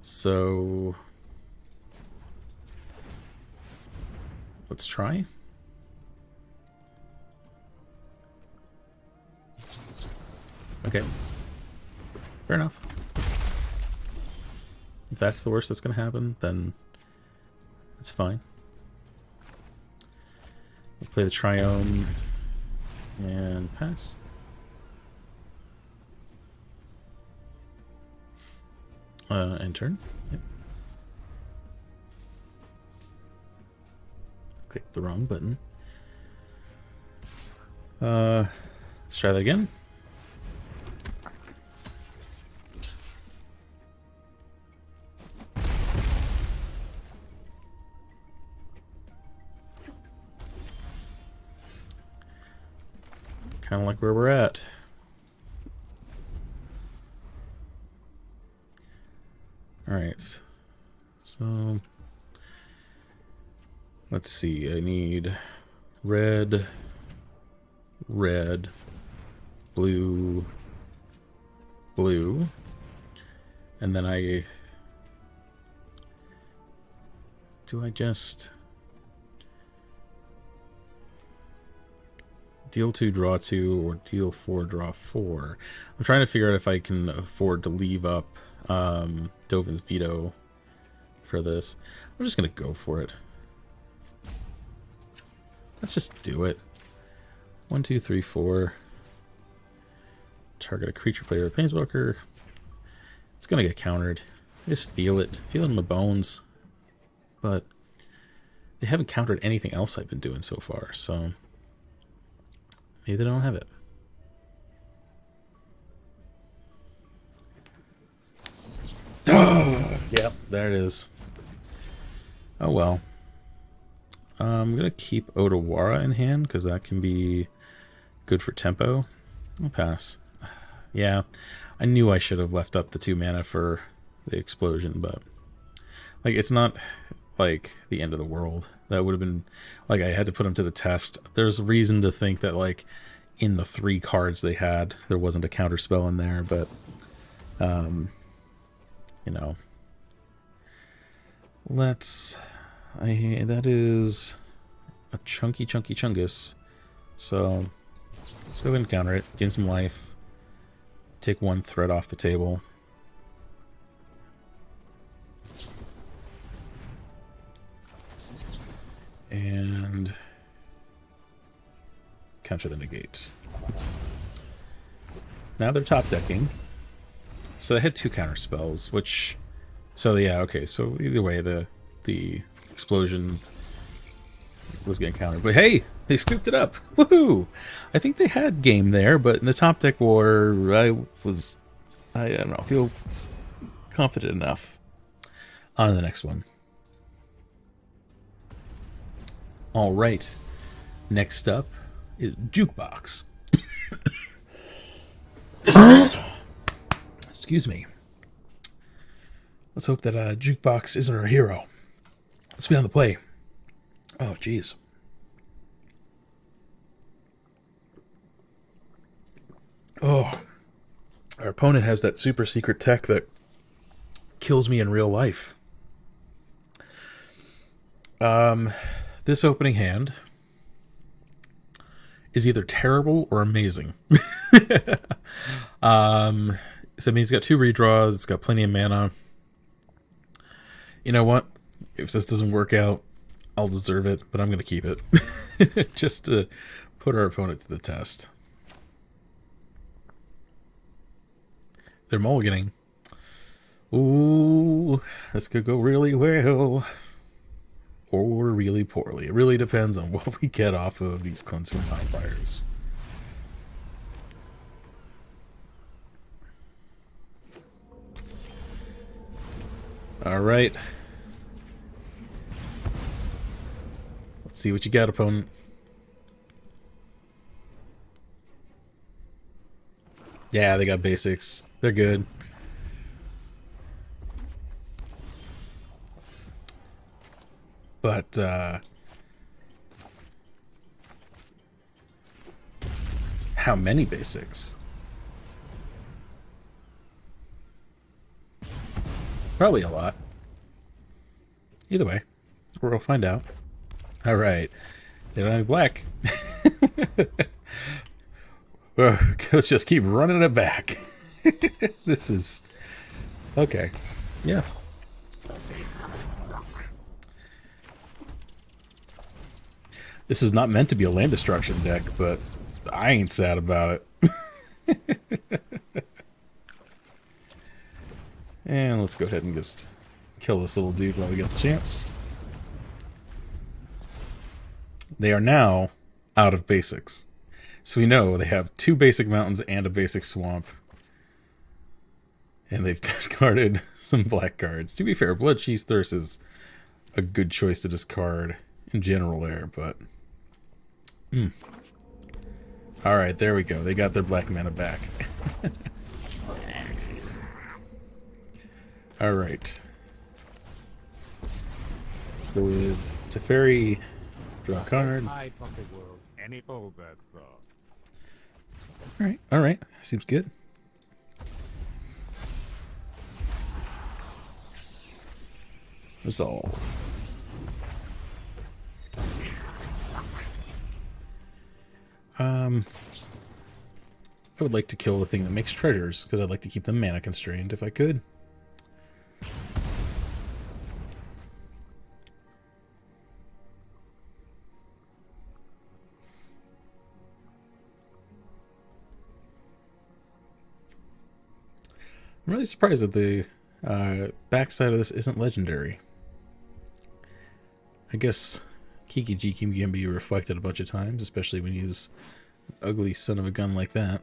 A: So let's try. Okay. Fair enough. If that's the worst that's going to happen, then it's fine. We'll play the Triome and pass. And turn. Yep. Click the wrong button. Let's try that again. Kind of like where we're at. Alright, so let's see, I need red, red, blue, blue, and then do I just deal 2, draw 2, or deal 4, draw 4? I'm trying to figure out if I can afford to leave up Dovin's Veto for this. I'm just gonna go for it. Let's just do it. 1, 2, 3, 4. Target a creature, player, or planeswalker. It's gonna get countered. I just feel it. Feel it in my bones. But they haven't countered anything else I've been doing so far, so maybe they don't have it. Yep, there it is. Oh well. I'm gonna keep Odawara in hand because that can be good for tempo. I'll pass. Yeah, I knew I should have left up the 2 mana for the explosion, but like it's not like the end of the world. That would have been like I had to put them to the test. There's reason to think that like in the 3 cards they had, there wasn't a counter spell in there, but you know, Let's... that is a chunky chungus. So let's go ahead and counter it. Gain some life. Take one threat off the table. And counter the negate. Now they're top decking. So they had 2 counter spells, which... So yeah, okay, so either way the explosion was getting countered. But hey, they scooped it up! Woohoo! I think they had game there, but in the top deck war, I don't know, feel confident enough. On to the next one. Alright. Next up is Jukebox. Excuse me. Let's hope that Jukebox isn't our hero. Let's be on the play. Oh, jeez. Oh. Our opponent has that super secret tech that kills me in real life. This opening hand is either terrible or amazing. So I mean, he's got 2 redraws, it's got plenty of mana. You know what? If this doesn't work out, I'll deserve it, but I'm going to keep it. Just to put our opponent to the test. They're mulliganing. Ooh, this could go really well. Or really poorly. It really depends on what we get off of these Cleansing Wildfires. Alright. Let's see what you got, opponent. Yeah, they got basics. They're good. But, how many basics? Probably a lot. Either way, we'll find out. Alright. They don't have black. Let's just keep running it back. This is... Okay. Yeah. This is not meant to be a land destruction deck, but I ain't sad about it. And let's go ahead and just kill this little dude while we get the chance. They are now out of basics. So we know they have 2 basic mountains and a basic swamp. And they've discarded some black cards. To be fair, Bloodchief's Thirst is a good choice to discard in general there, but... Alright, there we go. They got their black mana back. Alright. Let's go with Teferi. Draw a card. Alright, alright. Seems good. Resolve. I would like to kill the thing that makes treasures, because I'd like to keep them mana constrained if I could. I'm really surprised that the backside of this isn't legendary. I guess Kiki G can be reflected a bunch of times, especially when you use an ugly son of a gun like that.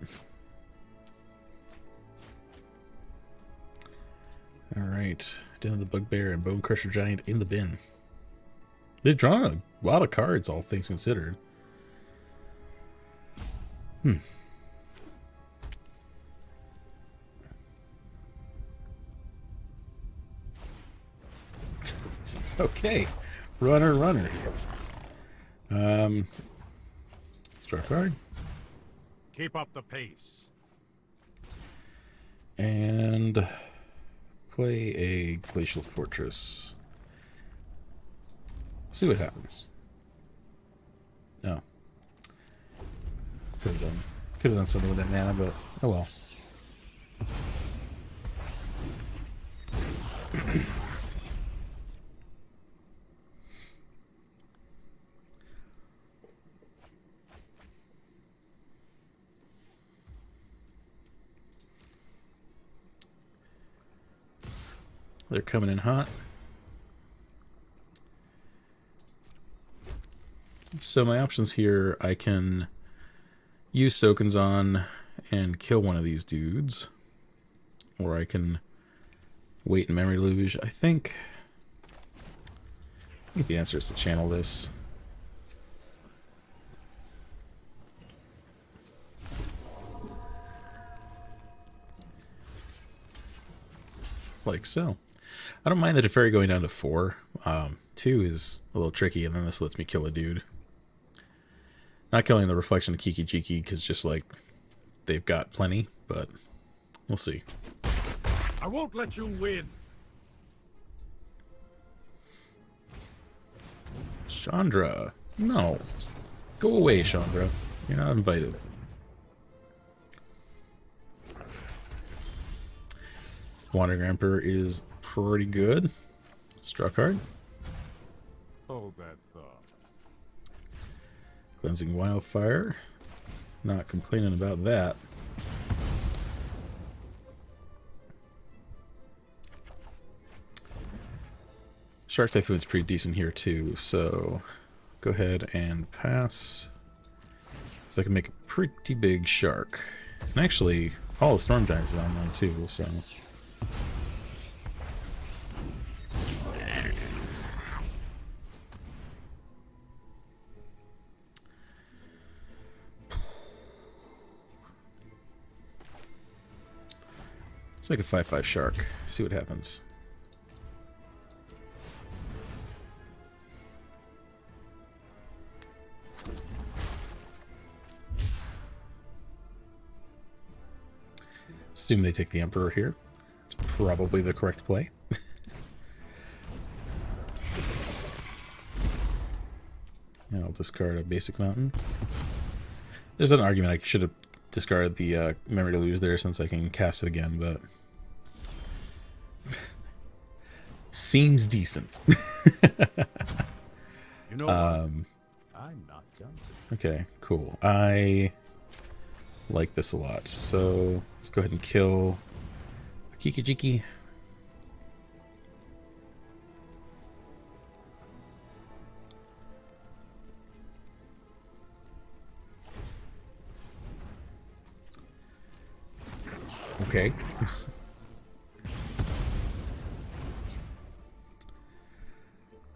A: Alright, Den of the Bugbear and Bonecrusher Giant in the bin. They've drawn a lot of cards, all things considered. Okay, runner. Let's draw a card.
C: Keep up the pace.
A: And play a Glacial Fortress. See what happens. No. Could have done something with that mana, but oh well. They're coming in hot. So my options here, I can use Soakins on and kill one of these dudes. Or I can wait in Memory Deluge. I think the answer is to channel this. Like so. I don't mind the Teferi going down to 4. 2 is a little tricky, and then this lets me kill a dude. Not killing the Reflection of Kiki Jiki, because just like, they've got plenty, but we'll see.
C: I won't let you win.
A: Chandra. No. Go away, Chandra. You're not invited. Wandering Emperor is pretty good. Struck hard.
C: Hold that thought.
A: Cleansing Wildfire. Not complaining about that. Shark Typhoon's pretty decent here too, so go ahead and pass. So I can make a pretty big shark. And actually, all the Storm Giants is on there too, so. Let's make a 5/5 shark, see what happens. Assume they take the Emperor here. It's probably the correct play. And I'll discard a basic mountain. There's an argument I should have discarded the Memory Deluge there since I can cast it again, but seems decent.
C: You know what? I'm not done.
A: Okay, cool. I like this a lot. So let's go ahead and kill Kiki Jiki. Okay.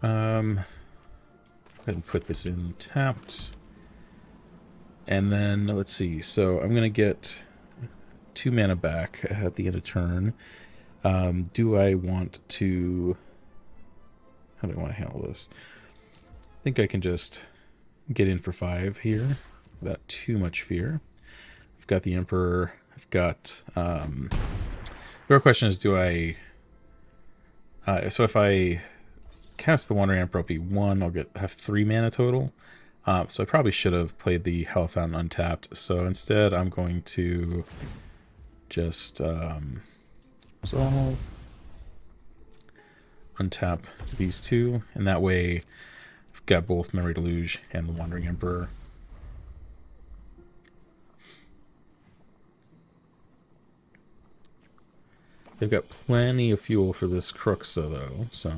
A: Go ahead and put this in tapped. And then, let's see, so I'm going to get 2 mana back at the end of turn. Do I want to... How do I want to handle this? I think I can just get in for 5 here without too much fear. I've got the Emperor. I've got... the real question is, do I... so if I cast the Wandering Emperor, I'll be 1, I'll have 3 mana total. So I probably should have played the Hallowed Fountain untapped. So instead, I'm going to just resolve, untap these 2, and that way I've got both Memory Deluge and the Wandering Emperor. They've got plenty of fuel for this Cruxa, though, so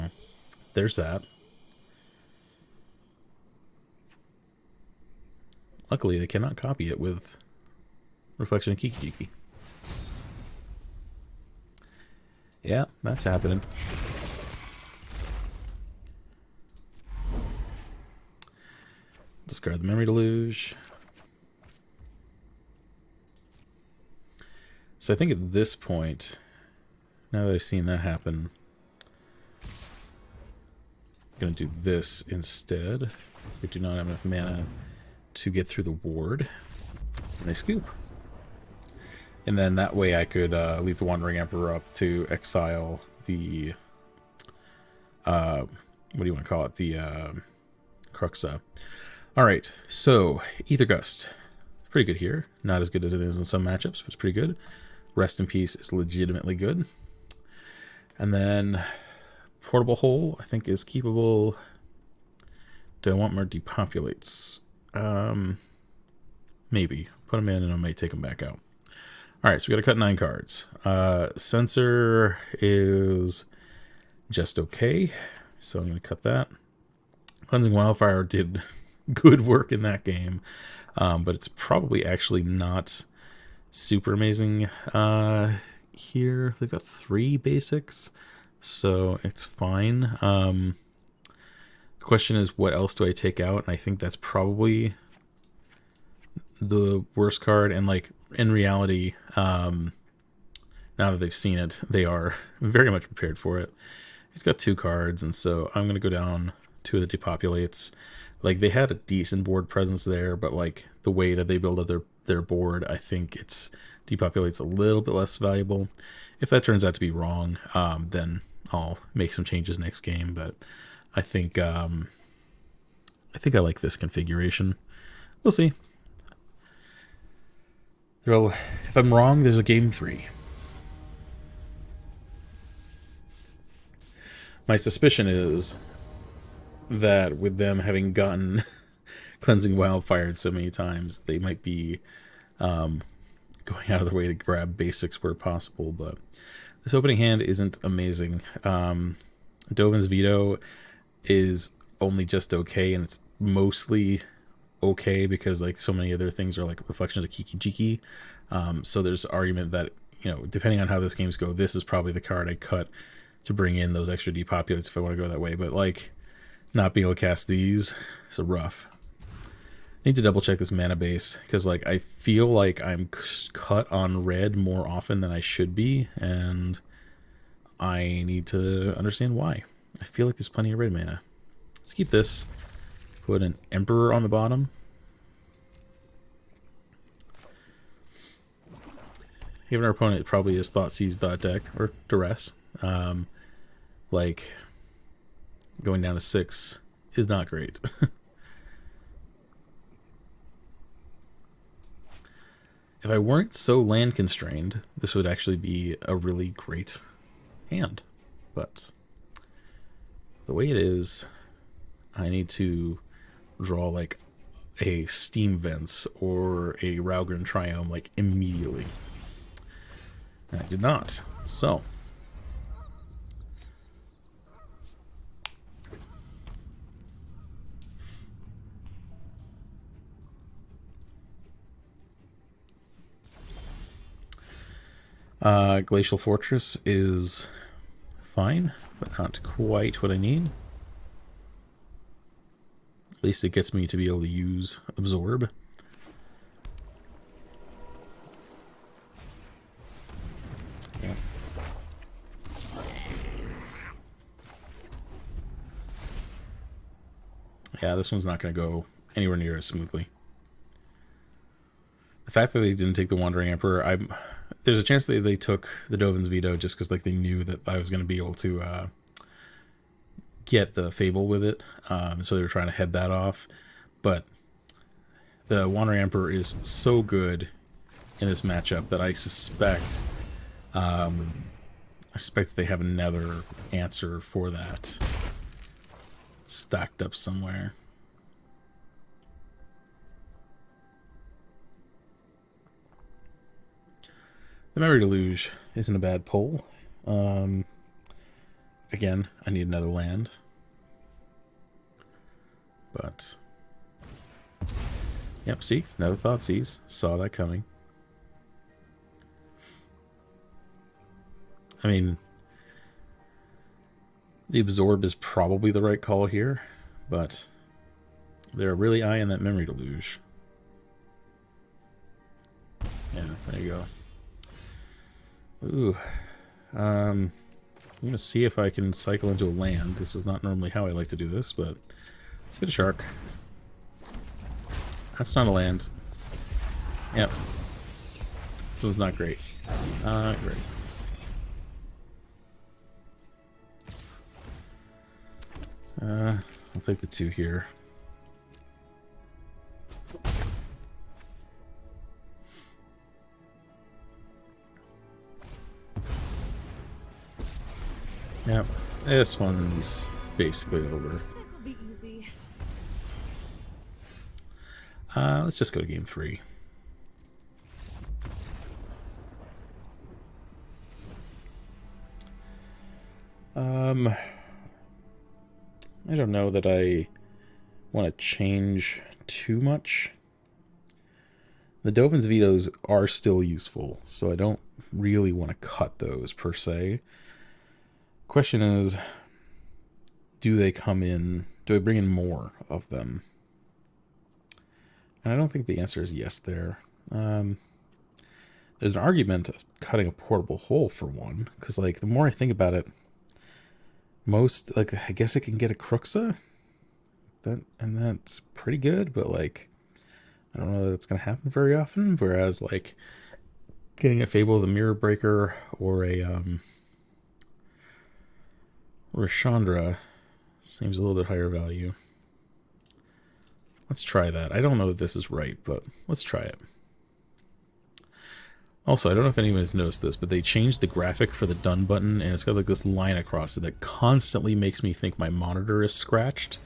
A: there's that. Luckily, they cannot copy it with Reflection of Kiki Jiki. Yeah, that's happening. Discard the Memory Deluge. So I think at this point, now that I've seen that happen, I'm going to do this instead. We do not have enough mana to get through the ward. And I scoop. And then that way I could leave the Wandering Emperor up to exile the what do you want to call it? The Cruxa. Alright, so Ether Gust. Pretty good here. Not as good as it is in some matchups, but it's pretty good. Rest in Peace is legitimately good. And then Portable Hole, I think, is keepable. Do I want more depopulates? Maybe. Put them in and I might take them back out. Alright, so we got to cut 9 cards. Censor is just okay, so I'm going to cut that. Cleansing Wildfire did good work in that game, but it's probably actually not super amazing here. They've got 3 basics, so it's fine. The question is, what else do I take out? And I think that's probably the worst card. And like in reality, now that they've seen it, they are very much prepared for it. It's got 2 cards, and so I'm going to go down 2 of the depopulates. Like, they had a decent board presence there, but like the way that they build up their board, I think it's depopulates a little bit less valuable. If that turns out to be wrong, then I'll make some changes next game. But I think I like this configuration. We'll see. If I'm wrong, there's a game 3. My suspicion is that with them having gotten Cleansing Wildfire so many times, they might be going out of their way to grab basics where possible. But this opening hand isn't amazing. Dovin's Veto is only just okay, and it's mostly okay because like so many other things are like reflections of Kiki Jiki. So there's argument that, you know, depending on how this game's go, this is probably the card I cut to bring in those extra depopulates if I want to go that way. But like, not being able to cast these is rough. Need to double check this mana base because like I feel like I'm cut on red more often than I should be, and I need to understand why. I feel like there's plenty of red mana. Let's keep this. Put an Emperor on the bottom. Even our opponent probably is Thoughtseize.deck or Duress. Like, going down to 6 is not great. If I weren't so land constrained, this would actually be a really great hand. But the way it is, I need to draw like a Steam Vents or a Raugrin Triome like immediately. And I did not. So Glacial Fortress is fine, but not quite what I need. At least it gets me to be able to use Absorb. Yeah. Yeah, this one's not going to go anywhere near as smoothly. The fact that they didn't take the Wandering Emperor, there's a chance that they took the Dovin's Veto just because like they knew that I was going to be able to get the Fable with it, so they were trying to head that off. But the Wandering Emperor is so good in this matchup that I suspect that they have another answer for that stacked up somewhere. The Memory Deluge isn't a bad pull. Again, I need another land. But yep, see? Another Thoughtseize. Saw that coming. I mean, the Absorb is probably the right call here, but they're really eyeing that Memory Deluge. Yeah, there you go. Ooh. I'm going to see if I can cycle into a land. This is not normally how I like to do this, but let's get a shark. That's not a land. Yep. This one's not great. Not great. I'll take the 2 here. Yep, this one's basically over.
B: This'll be easy.
A: Let's just go to game 3. I don't know that I want to change too much. The Dovin's vetoes are still useful, so I don't really want to cut those per se. Question is, do they come in, do I bring in more of them? And I don't think the answer is yes there. There's an argument of cutting a portable hole for one, because like the more I think about it, most, like, I guess it can get a Cruxa, and that's pretty good, but like I don't know that it's gonna happen very often, whereas like getting a Fable of the Mirror Breaker or a Chandra seems a little bit higher value. Let's try that. I don't know if this is right, but let's try it. Also, I don't know if anybody's noticed this, but they changed the graphic for the done button, and it's got like this line across it that constantly makes me think my monitor is scratched.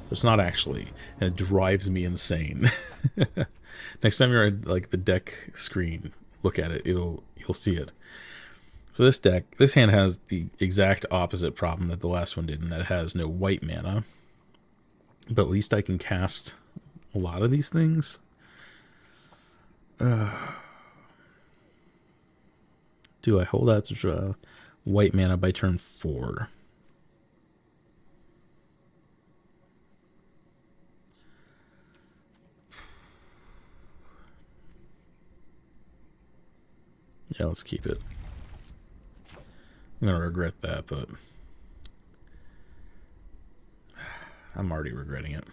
A: It's not actually, and it drives me insane. Next time you're at like the deck screen, look at it. You'll see it. So this hand has the exact opposite problem that the last one did, in that it has no white mana. But at least I can cast a lot of these things. Do I hold out to draw white mana by turn 4? Yeah, let's keep it. I'm gonna regret that, but I'm already regretting it.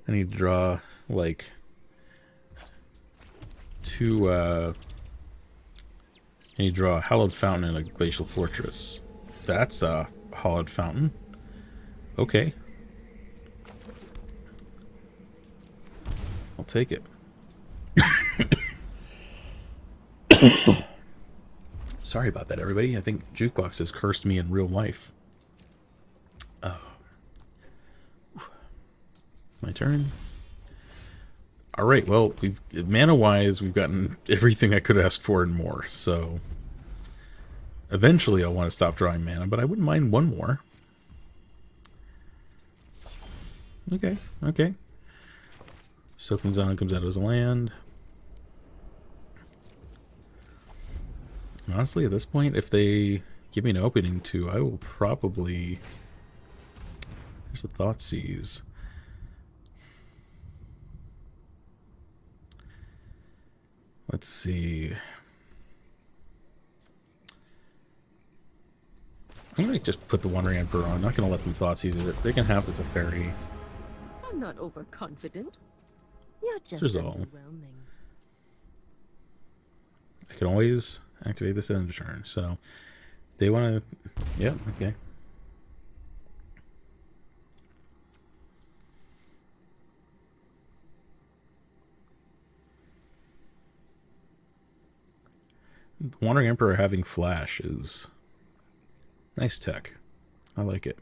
A: I need to draw like 2 I need to draw a Hallowed Fountain and a Glacial Fortress. That's a Hallowed Fountain. Okay. I'll take it. Sorry about that, everybody. I think Jukebox has cursed me in real life. Oh. My turn. Alright, well, mana-wise, we've gotten everything I could ask for and more, so eventually I'll want to stop drawing mana, but I wouldn't mind one more. Okay. Soaking Zon comes out as a land. And honestly, at this point, if they give me an opening to, I will probably... There's the Thoughtseize. Let's see. I'm going to just put the Wandering Emperor on. I'm not going to let them Thoughtseize it. They can have the Teferi.
B: I'm not overconfident. You're just
A: Resolve.
B: overwhelming.
A: I can always activate this end of turn. So they want to... Yep, okay. The Wandering Emperor having Flash is nice tech. I like it.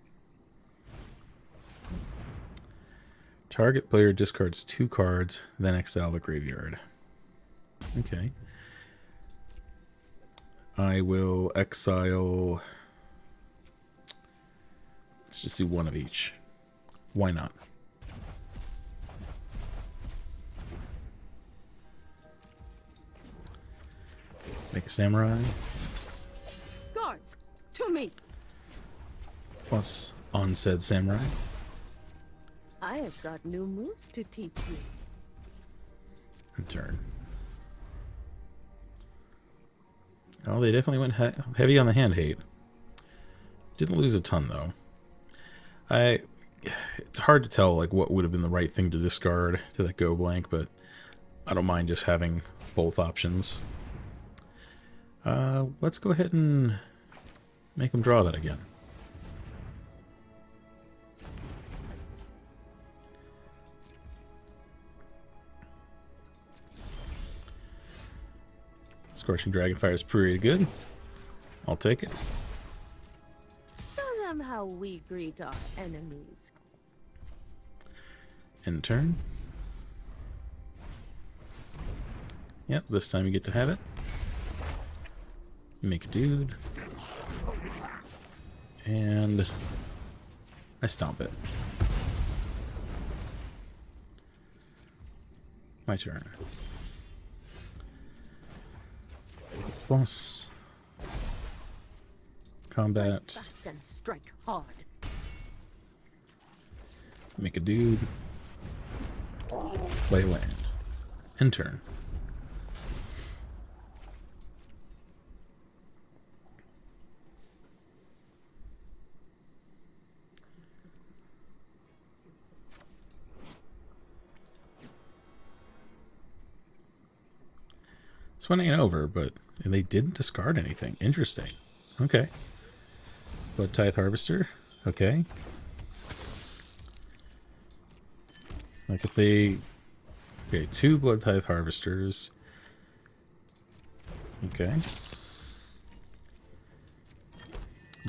A: Target player discards 2 cards, then exile the graveyard. Okay. I will exile... Let's just do 1 of each. Why not? Make a Samurai.
B: Guards, to me.
A: Plus on said Samurai.
B: I have got new moves to teach you.
A: And turn. Oh, they definitely went heavy on the hand hate. Didn't lose a ton though. It's hard to tell like what would have been the right thing to discard to that go blank, but I don't mind just having both options. Let's go ahead and make them draw that again. Scorching Dragonfire is pretty good. I'll take it.
B: Show them how we greet our enemies.
A: End turn. Yep, this time you get to have it. Make a dude. And I stomp it. My turn. Plus combat.
B: Strike fast and strike hard.
A: Make a dude. Play land. End turn. This one ain't over, but and they didn't discard anything. Interesting. Okay. Blood Tithe Harvester. Okay. Like if they... Okay, 2 Blood Tithe Harvesters. Okay.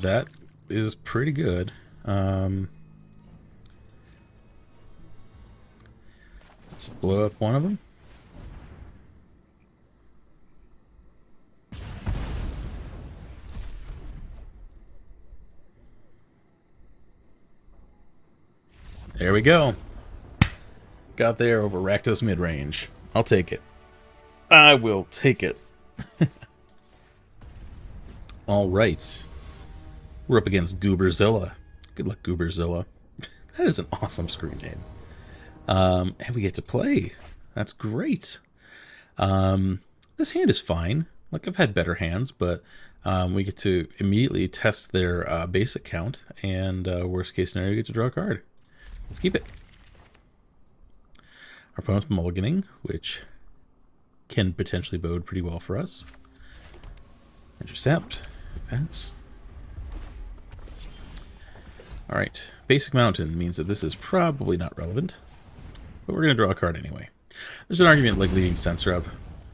A: That is pretty good. Let's blow up one of them. There we go. Got there over Rakdos Midrange. I'll take it. I will take it. Alright. We're up against Gooberzilla. Good luck, Gooberzilla. That is an awesome screen name. And we get to play. That's great. This hand is fine. Like, I've had better hands, but we get to immediately test their basic count, and worst case scenario, we get to draw a card. Let's keep it. Our opponent's mulliganing, which can potentially bode pretty well for us. Intercept. Pass. Alright. Basic Mountain means that this is probably not relevant, but we're going to draw a card anyway. There's an argument like leaving Censor up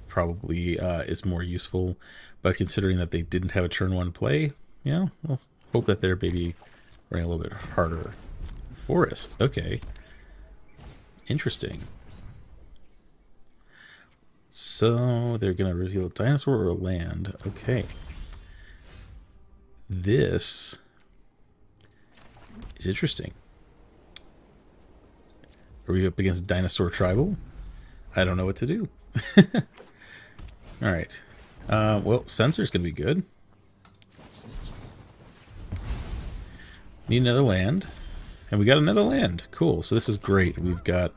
A: probably is more useful, but considering that they didn't have a turn 1 play, yeah, we'll hope that they're maybe running a little bit harder. Forest. Okay. Interesting. So they're going to reveal a dinosaur or a land. Okay. This is interesting. Are we up against Dinosaur Tribal? I don't know what to do. Alright. Well, Censor's going to be good. Need another land. And we got another land. Cool. So this is great. We've got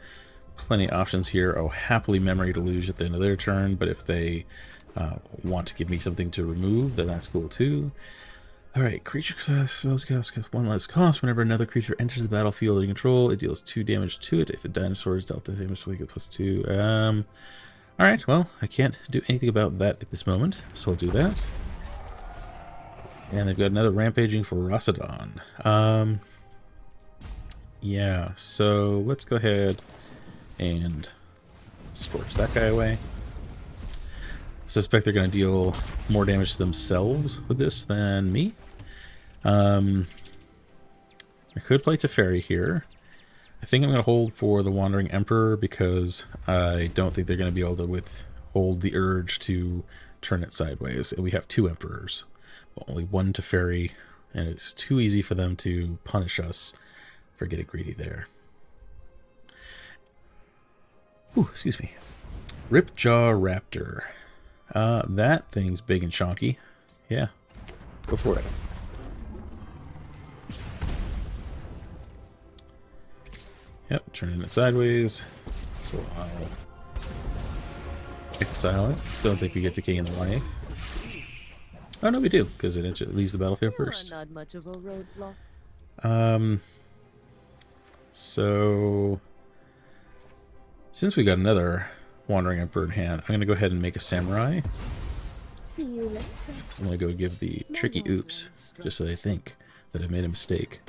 A: plenty of options here. Oh, happily Memory Deluge at the end of their turn, but if they want to give me something to remove, then that's cool too. Alright, creature spells cost 1 less cost. Whenever another creature enters the battlefield in control, it deals 2 damage to it. If a dinosaur is dealt damage, we get +2. Alright, well, I can't do anything about that at this moment, so I'll do that. And they've got another Rampaging for Rossadon. Yeah, so let's go ahead and scorch that guy away. I suspect they're going to deal more damage to themselves with this than me. I could play Teferi here. I think I'm going to hold for the Wandering Emperor because I don't think they're going to be able to withhold the urge to turn it sideways. And we have 2 Emperors, but only 1 Teferi, and it's too easy for them to punish us for getting greedy there. Ooh, excuse me. Ripjaw Raptor. That thing's big and chonky. Yeah, go for it. Yep, turning it sideways. So I'll exile it. Don't think we get to King in the life. Oh no, we do, because it leaves the battlefield first.
B: Not much of a roadblock.
A: So since we got another Wandering Emperor in hand, I'm going to go ahead and make a Samurai.
B: See you later.
A: I'm going to go give the tricky oops, just so they think that I made a mistake.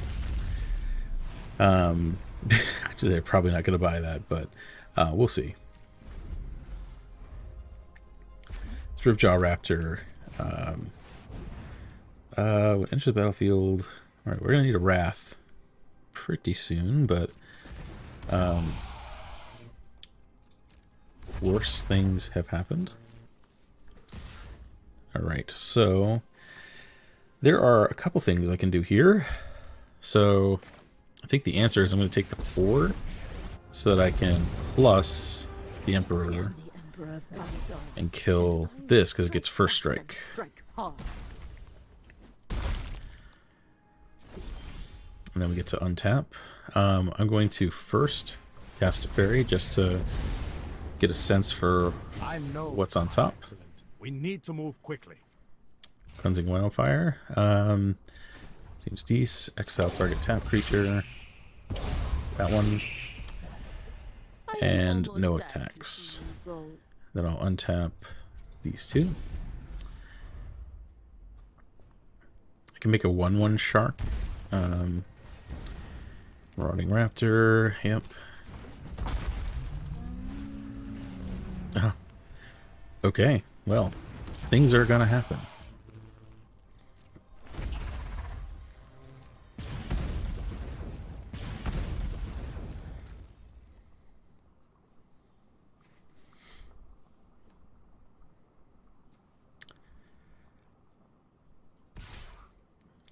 A: Actually, they're probably not going to buy that, but we'll see. Let's Thripjaw Raptor. When enter the battlefield. Alright, we're gonna need a Wrath pretty soon, but worse things have happened. Alright, so there are a couple things I can do here. So I think the answer is I'm going to take the 4 so that I can plus the Emperor and kill this because it gets first strike. And then we get to untap. I'm going to first cast Teferi just to get a sense for what's on top.
C: We need to move quickly.
A: Cleansing Wildfire. Seems decent. Exile target tap creature. That one. And no attacks. Then I'll untap these two. I can make a 1/1 shark. Marauding Raptor. Yep. Okay. Well, things are gonna happen.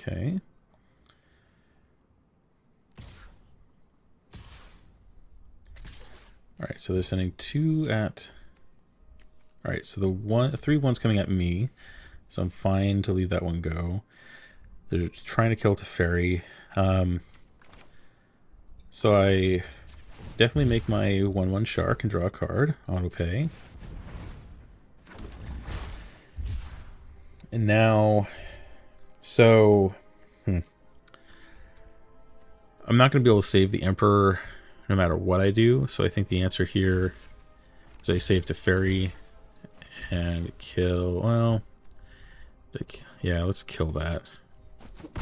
A: Okay. All right, so they're sending 2 at... All right, so the 3/1's coming at me, so I'm fine to leave that one go. They're trying to kill Teferi. So I definitely make my 1/1 shark and draw a card, auto pay. And now, so I'm not going to be able to save the Emperor no matter what I do, so I think the answer here is I save Teferi and kill, well, yeah, let's kill that.
B: I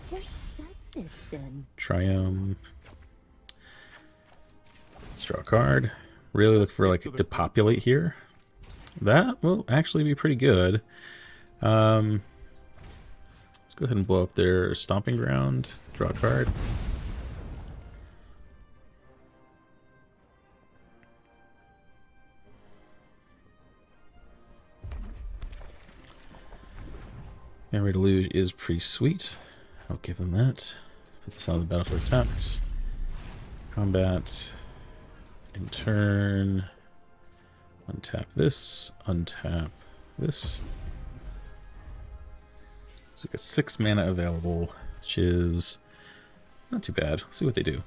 B: guess that's it then.
A: Triome. Let's draw a card. Really look for like to populate here. That will actually be pretty good. Let's go ahead and blow up their stomping ground. Draw a card. Memory Deluge is pretty sweet. I'll give them that. Put this on the battlefield attacks. Combat. In turn. Untap this. Untap this. So we got 6 mana available, which is not too bad. Let's see what they do.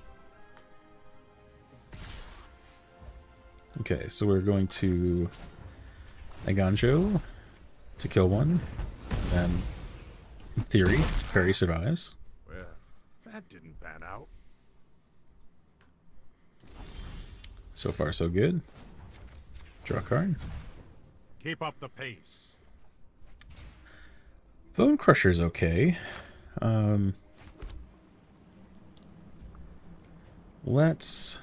A: Okay, so we're going to Eiganjo to kill one. And in theory, Teferi survives.
C: Well, that didn't pan out.
A: So far, so good. Draw a card.
C: Keep up the pace.
A: Bonecrusher's okay. Let's...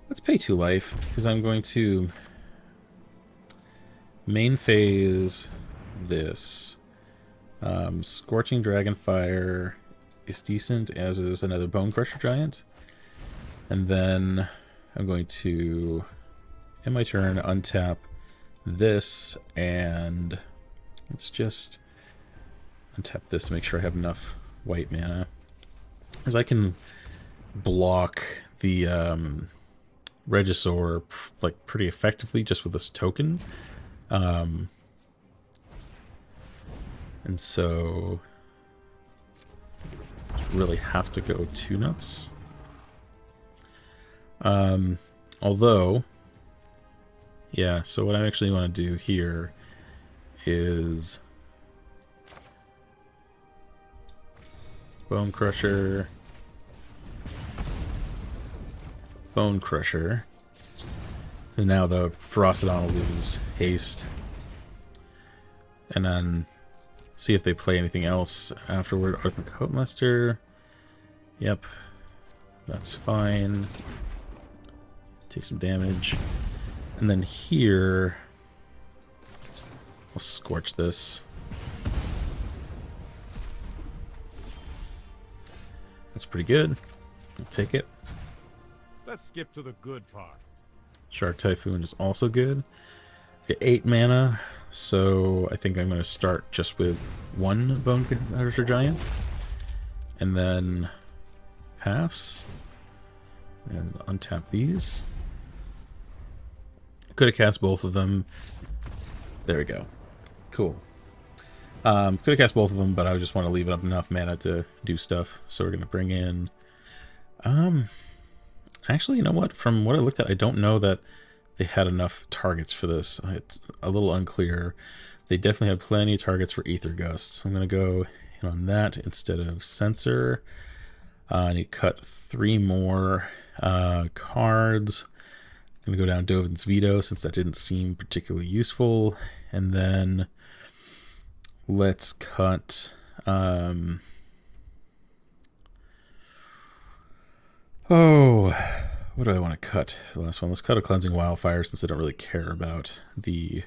A: Let's pay 2 life, because I'm going to main phase this. Scorching Dragonfire is decent, as is another Bonecrusher Giant. And then I'm going to, in my turn, untap this, and let's just untap this to make sure I have enough white mana. Because I can block the Regisaur like pretty effectively just with this token. And so really have to go 2 nuts. Although, yeah, so what I actually want to do here is Bonecrusher, Bonecrusher, and now the Ferocidon will lose haste, and then see if they play anything else afterward. Arctic Hope Master, Yep. That's fine. Take some damage. And then here, I'll scorch this. That's pretty good. I'll take it.
C: Let's skip to the good part.
A: Shark Typhoon is also good. I've got 8 mana, so I think I'm going to start just with 1 Bonecrusher Giant. And then pass. And untap these. Could have cast both of them. There we go. Cool. Could have cast both of them, but I just want to leave up enough mana to do stuff. So we're going to bring in... Actually, you know what? From what I looked at, I don't know that they had enough targets for this. It's a little unclear. They definitely had plenty of targets for Aether Gust. So I'm going to go in on that instead of Censor. I need to cut 3 more cards. I'm going to go down Dovin's Veto since that didn't seem particularly useful. And then let's cut... what do I want to cut for the last one? Let's cut a Cleansing Wildfire since I don't really care about the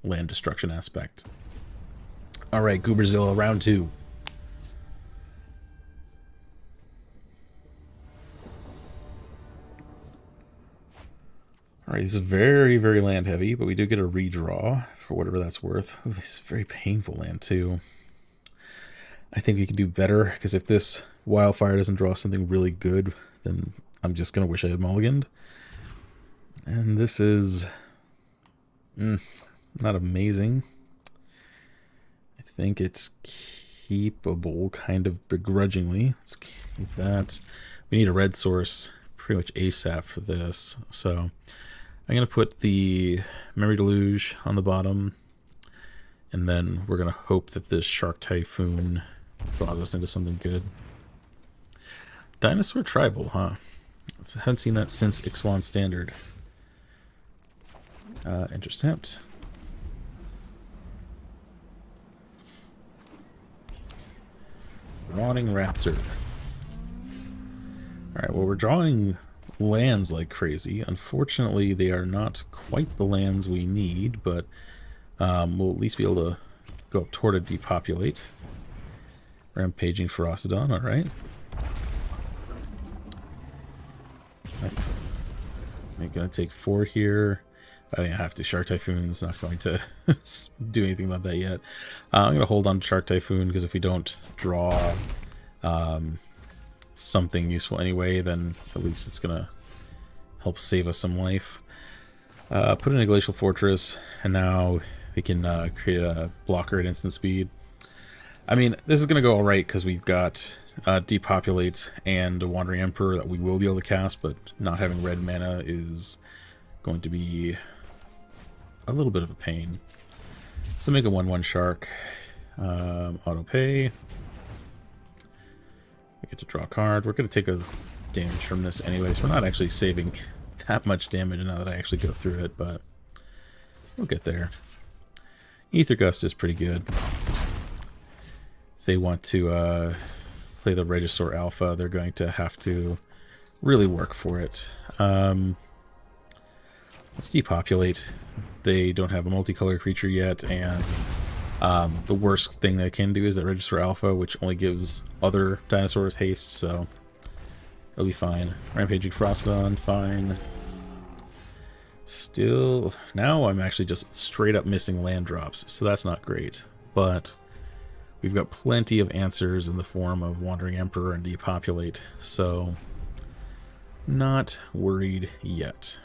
A: land destruction aspect. Alright, Gooberzilla, round 2. Alright, this is very, very land heavy, but we do get a redraw for whatever that's worth. Oh, this is very painful land too. I think we can do better, because if this Wildfire doesn't draw something really good, then I'm just going to wish I had mulliganed. And this is not amazing. I think it's keepable, kind of begrudgingly. Let's keep that. We need a red source pretty much ASAP for this. So I'm going to put the Memory Deluge on the bottom. And then we're going to hope that this Shark Typhoon draws us into something good. Dinosaur Tribal, huh? I haven't seen that since Ixalan Standard. Intercept. Rotting Raptor. Alright, well, we're drawing lands like crazy. Unfortunately, they are not quite the lands we need, but we'll at least be able to go up toward a depopulate. Rampaging Ferocidon, alright. I'm gonna take 4 here. I mean, I have to. Shark Typhoon is not going to do anything about that yet. I'm gonna hold on to Shark Typhoon because if we don't draw something useful anyway, then at least it's gonna help save us some life. Put in a Glacial Fortress, and now we can create a blocker at instant speed. I mean, this is gonna go alright because we've got Depopulate and a Wandering Emperor that we will be able to cast, but not having red mana is going to be a little bit of a pain. So make a 1/1 Shark. Auto pay. We get to draw a card. We're going to take a damage from this anyway, so we're not actually saving that much damage now that I actually go through it, but we'll get there. Aether Gust is pretty good. If they want to play the Regisaur Alpha, they're going to have to really work for it. Let's depopulate. They don't have a multicolor creature yet, and the worst thing they can do is that Regisaur Alpha, which only gives other dinosaurs haste, so it'll be fine. Rampaging Ferocidon, fine. Still, now I'm actually just straight up missing land drops, so that's not great. But we've got plenty of answers in the form of Wandering Emperor and Depopulate, so not worried yet.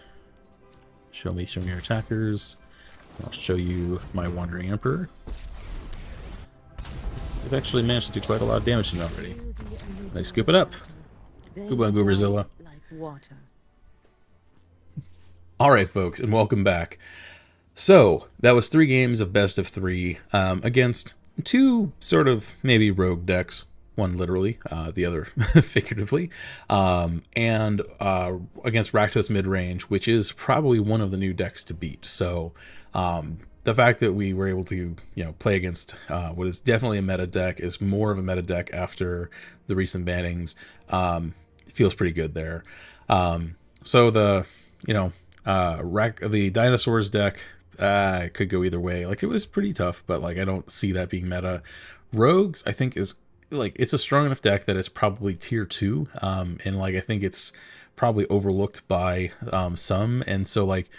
A: Show me your attackers. I'll show you my Wandering Emperor. We've actually managed to do quite a lot of damage to him already. Let's scoop it up. Goodbye, Gooberzilla. Alright, folks, and welcome back. So, that was 3 games of best of 3 against 2 sort of maybe rogue decks. One literally, the other figuratively. And against Rakdos Midrange, which is probably one of the new decks to beat. So, the the fact that we were able to, play against what is definitely a meta deck, is more of a meta deck after the recent bannings, feels pretty good there. So the, the Dinosaurs deck, it could go either way. Like, it was pretty tough, but like, I don't see that being meta. Rogues, I think, is like, it's a strong enough deck that it's probably tier 2. And like, I think it's probably overlooked by some. And so like,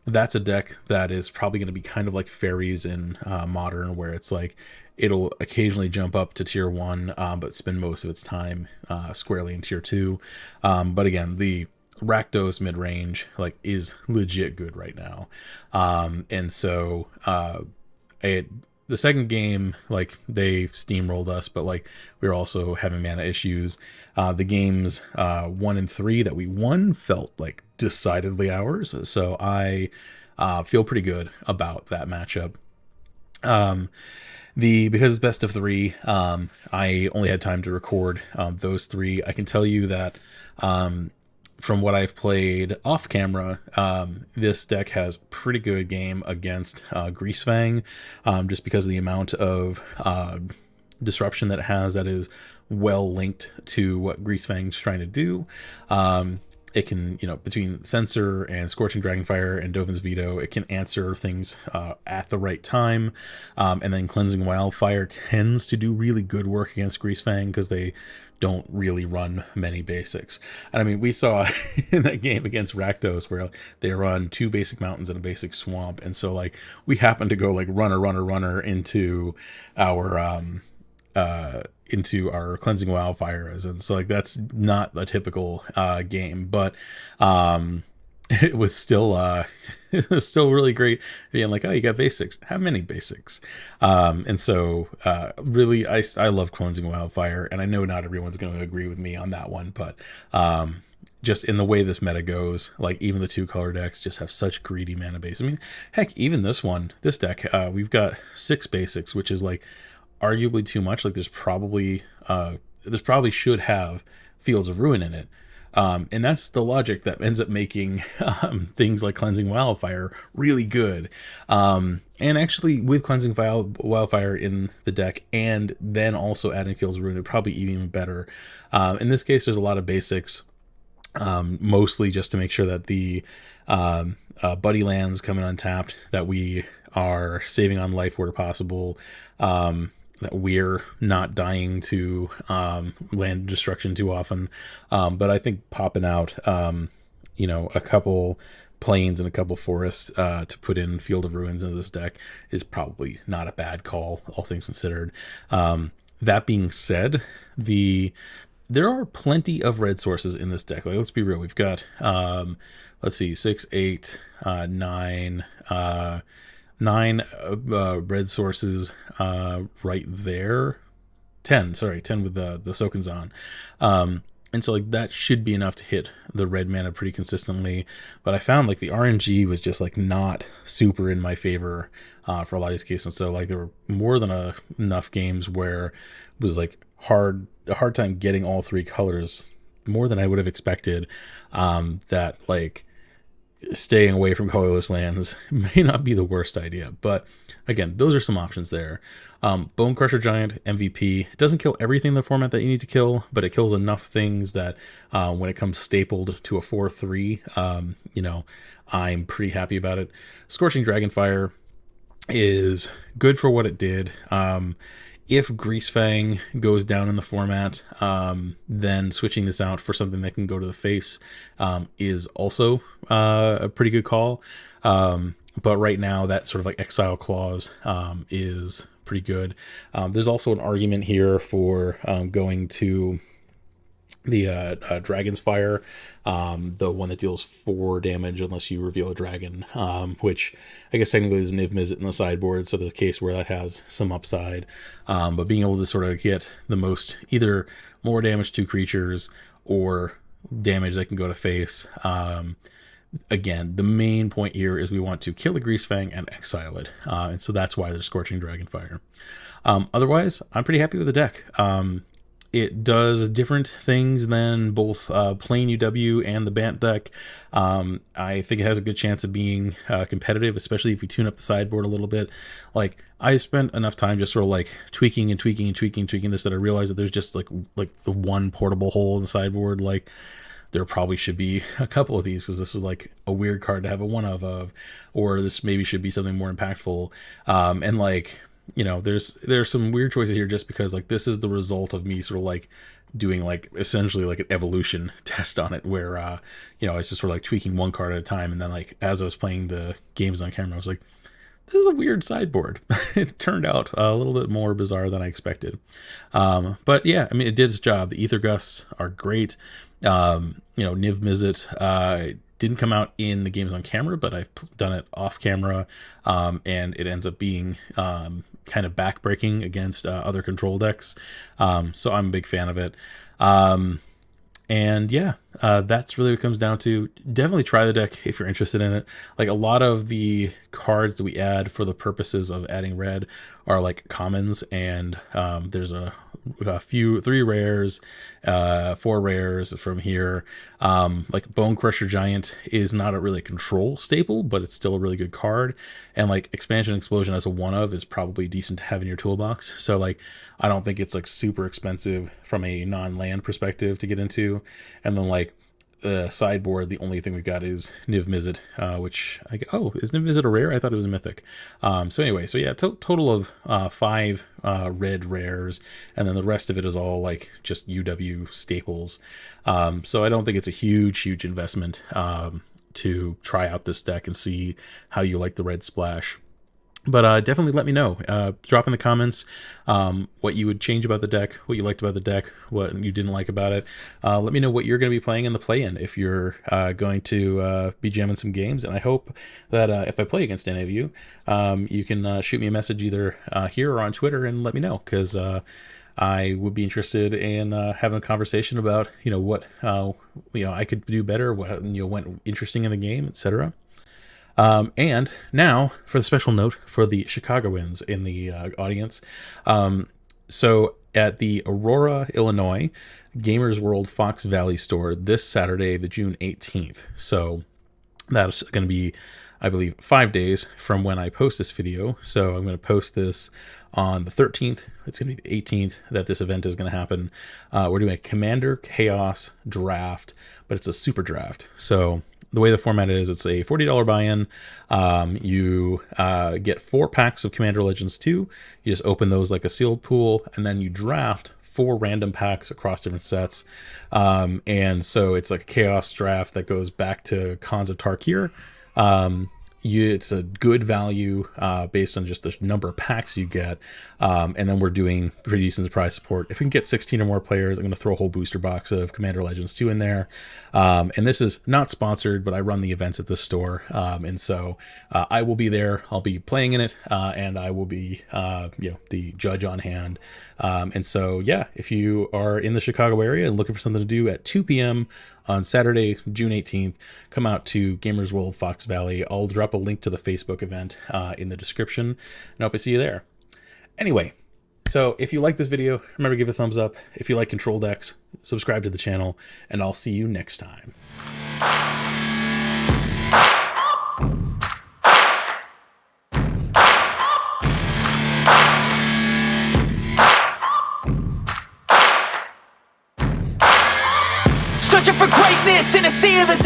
A: that's a deck that is probably going to be kind of like fairies in modern, where it's like, it'll occasionally jump up to tier 1, but spend most of its time squarely in tier 2. But again, the Rakdos mid-range like is legit good right now. And so the second game, like, they steamrolled us, but like, we were also having mana issues. The games 1 and 3 that we won felt like decidedly ours, so I feel pretty good about that matchup. Because it's best of 3, I only had time to record those 3. I can tell you that from what I've played off camera, this deck has pretty good game against Greasefang, just because of the amount of disruption that it has that is well linked to what Greasefang's trying to do. It can, between Censor and Scorching Dragonfire and Dovin's Veto, it can answer things at the right time. And then Cleansing Wildfire tends to do really good work against Greasefang because they don't really run many basics. And I mean, we saw in that game against Rakdos where they run 2 basic mountains and a basic swamp. And so like, we happened to go like runner into our Cleansing Wildfires, and so like, that's not a typical game, but it was still really great being like, oh, you got basics, how many basics? And so really, I love Cleansing Wildfire, and I know not everyone's going to agree with me on that one, but just in the way this meta goes, like, even the 2-color decks just have such greedy mana base. I mean, heck, even this deck, we've got 6 basics, which is like arguably too much. Like, there's probably should have Fields of Ruin in it. And that's the logic that ends up making things like Cleansing Wildfire really good. And actually, with Cleansing Wildfire in the deck, and then also adding Fields of Ruin, it'd probably even better. In this case, there's a lot of basics, mostly just to make sure that the buddy lands coming untapped, that we are saving on life where possible, that we're not dying to land destruction too often. But I think popping out, a couple plains and a couple forests to put in Field of Ruins into this deck is probably not a bad call, all things considered. That being said, there are plenty of red sources in this deck. Like, let's be real. We've got, let's see, 6, 8, 9, 9 red sources right there. 10 with the Sokenzan. And so like, that should be enough to hit the red mana pretty consistently. But I found like the RNG was just like not super in my favor for a lot of these cases. And so like, there were more than enough games where it was like a hard time getting all 3 colors, more than I would have expected. That like, staying away from colorless lands may not be the worst idea, but again, those are some options there. Bonecrusher Giant, MVP. It doesn't kill everything in the format that you need to kill, but it kills enough things that when it comes stapled to a 4/3, I'm pretty happy about it. Scorching Dragonfire is good for what it did. If Greasefang goes down in the format, then switching this out for something that can go to the face is also a pretty good call. But right now, that sort of like Exile clause is pretty good. There's also an argument here for going to the Dragon's Fire, the one that deals 4 damage unless you reveal a dragon, which I guess technically is Niv Mizzet in the sideboard, so there's a case where that has some upside. But being able to sort of get the most, either more damage to creatures or damage that can go to face. Again, the main point here is we want to kill a Greasefang and exile it. And so that's why there's Scorching Dragonfire. Otherwise, I'm pretty happy with the deck. It does different things than both plain UW and the Bant deck. I think it has a good chance of being competitive, especially if you tune up the sideboard a little bit. Like, I spent enough time just sort of like tweaking this that I realized that there's just like the one portable hole in the sideboard. Like, there probably should be a couple of these, because this is like a weird card to have a one of, or this maybe should be something more impactful. And like, you know, there's some weird choices here, just because like this is the result of me sort of like doing like essentially like an evolution test on it, where you know, it's just sort of like tweaking one card at a time, and then like as I was playing the games on camera, I was like, this is a weird sideboard. It turned out a little bit more bizarre than I expected. But yeah, I mean, it did its job. The Ether Gusts are great. You know, Niv Mizzet didn't come out in the games on camera, but I've done it off camera, and it ends up being kind of backbreaking against other control decks. So I'm a big fan of it. And yeah, that's really what it comes down to. Definitely try the deck if you're interested in it. Like, a lot of the cards that we add for the purposes of adding red are like commons, and there's a few, 3 rares, 4 rares from here. Like Bonecrusher Giant is not a really control staple, but it's still a really good card. And like Expansion Explosion as a one of is probably decent to have in your toolbox. So like, I don't think it's like super expensive from a non-land perspective to get into. And then like the sideboard, the only thing we've got is Niv Mizzet, which is Niv Mizzet a rare? I thought it was a mythic. So anyway, so yeah, total of 5 red rares, and then the rest of it is all like just UW staples. So I don't think it's a huge investment to try out this deck and see how you like the red splash. But definitely let me know. Drop in the comments what you would change about the deck, what you liked about the deck, what you didn't like about it. Let me know what you're going to be playing in the play-in if you're going to be jamming some games. And I hope that if I play against any of you, you can shoot me a message either here or on Twitter and let me know, because I would be interested in having a conversation about, you know, what I could do better, what went interesting in the game, etc. And now for the special note for the Chicagoans in the audience. So at the Aurora, Illinois Gamers World Fox Valley store this Saturday, the June 18th. So that's going to be, I believe, 5 days from when I post this video. So I'm going to post this on the 13th. It's going to be the 18th that this event is going to happen. We're doing a Commander Chaos draft, but it's a super draft. So the way the format is, it's a $40 buy-in. You get 4 packs of Commander Legends 2. You just open those like a sealed pool, and then you draft 4 random packs across different sets. And so it's like a Chaos draft that goes back to Khans of Tarkir. It's a good value based on just the number of packs you get. And then we're doing pretty decent prize support. If we can get 16 or more players, I'm going to throw a whole booster box of Commander Legends 2 in there. And this is not sponsored, but I run the events at this store. And so I will be there. I'll be playing in it, and I will be the judge on hand. And so, yeah, if you are in the Chicago area and looking for something to do at 2 p.m. on Saturday, June 18th, come out to Gamers World Fox Valley. I'll drop a link to the Facebook event in the description, and I hope I see you there. Anyway, so if you like this video, remember to give it a thumbs up. If you like control decks, subscribe to the channel, and I'll see you next time.
D: Searching for greatness in a sea of the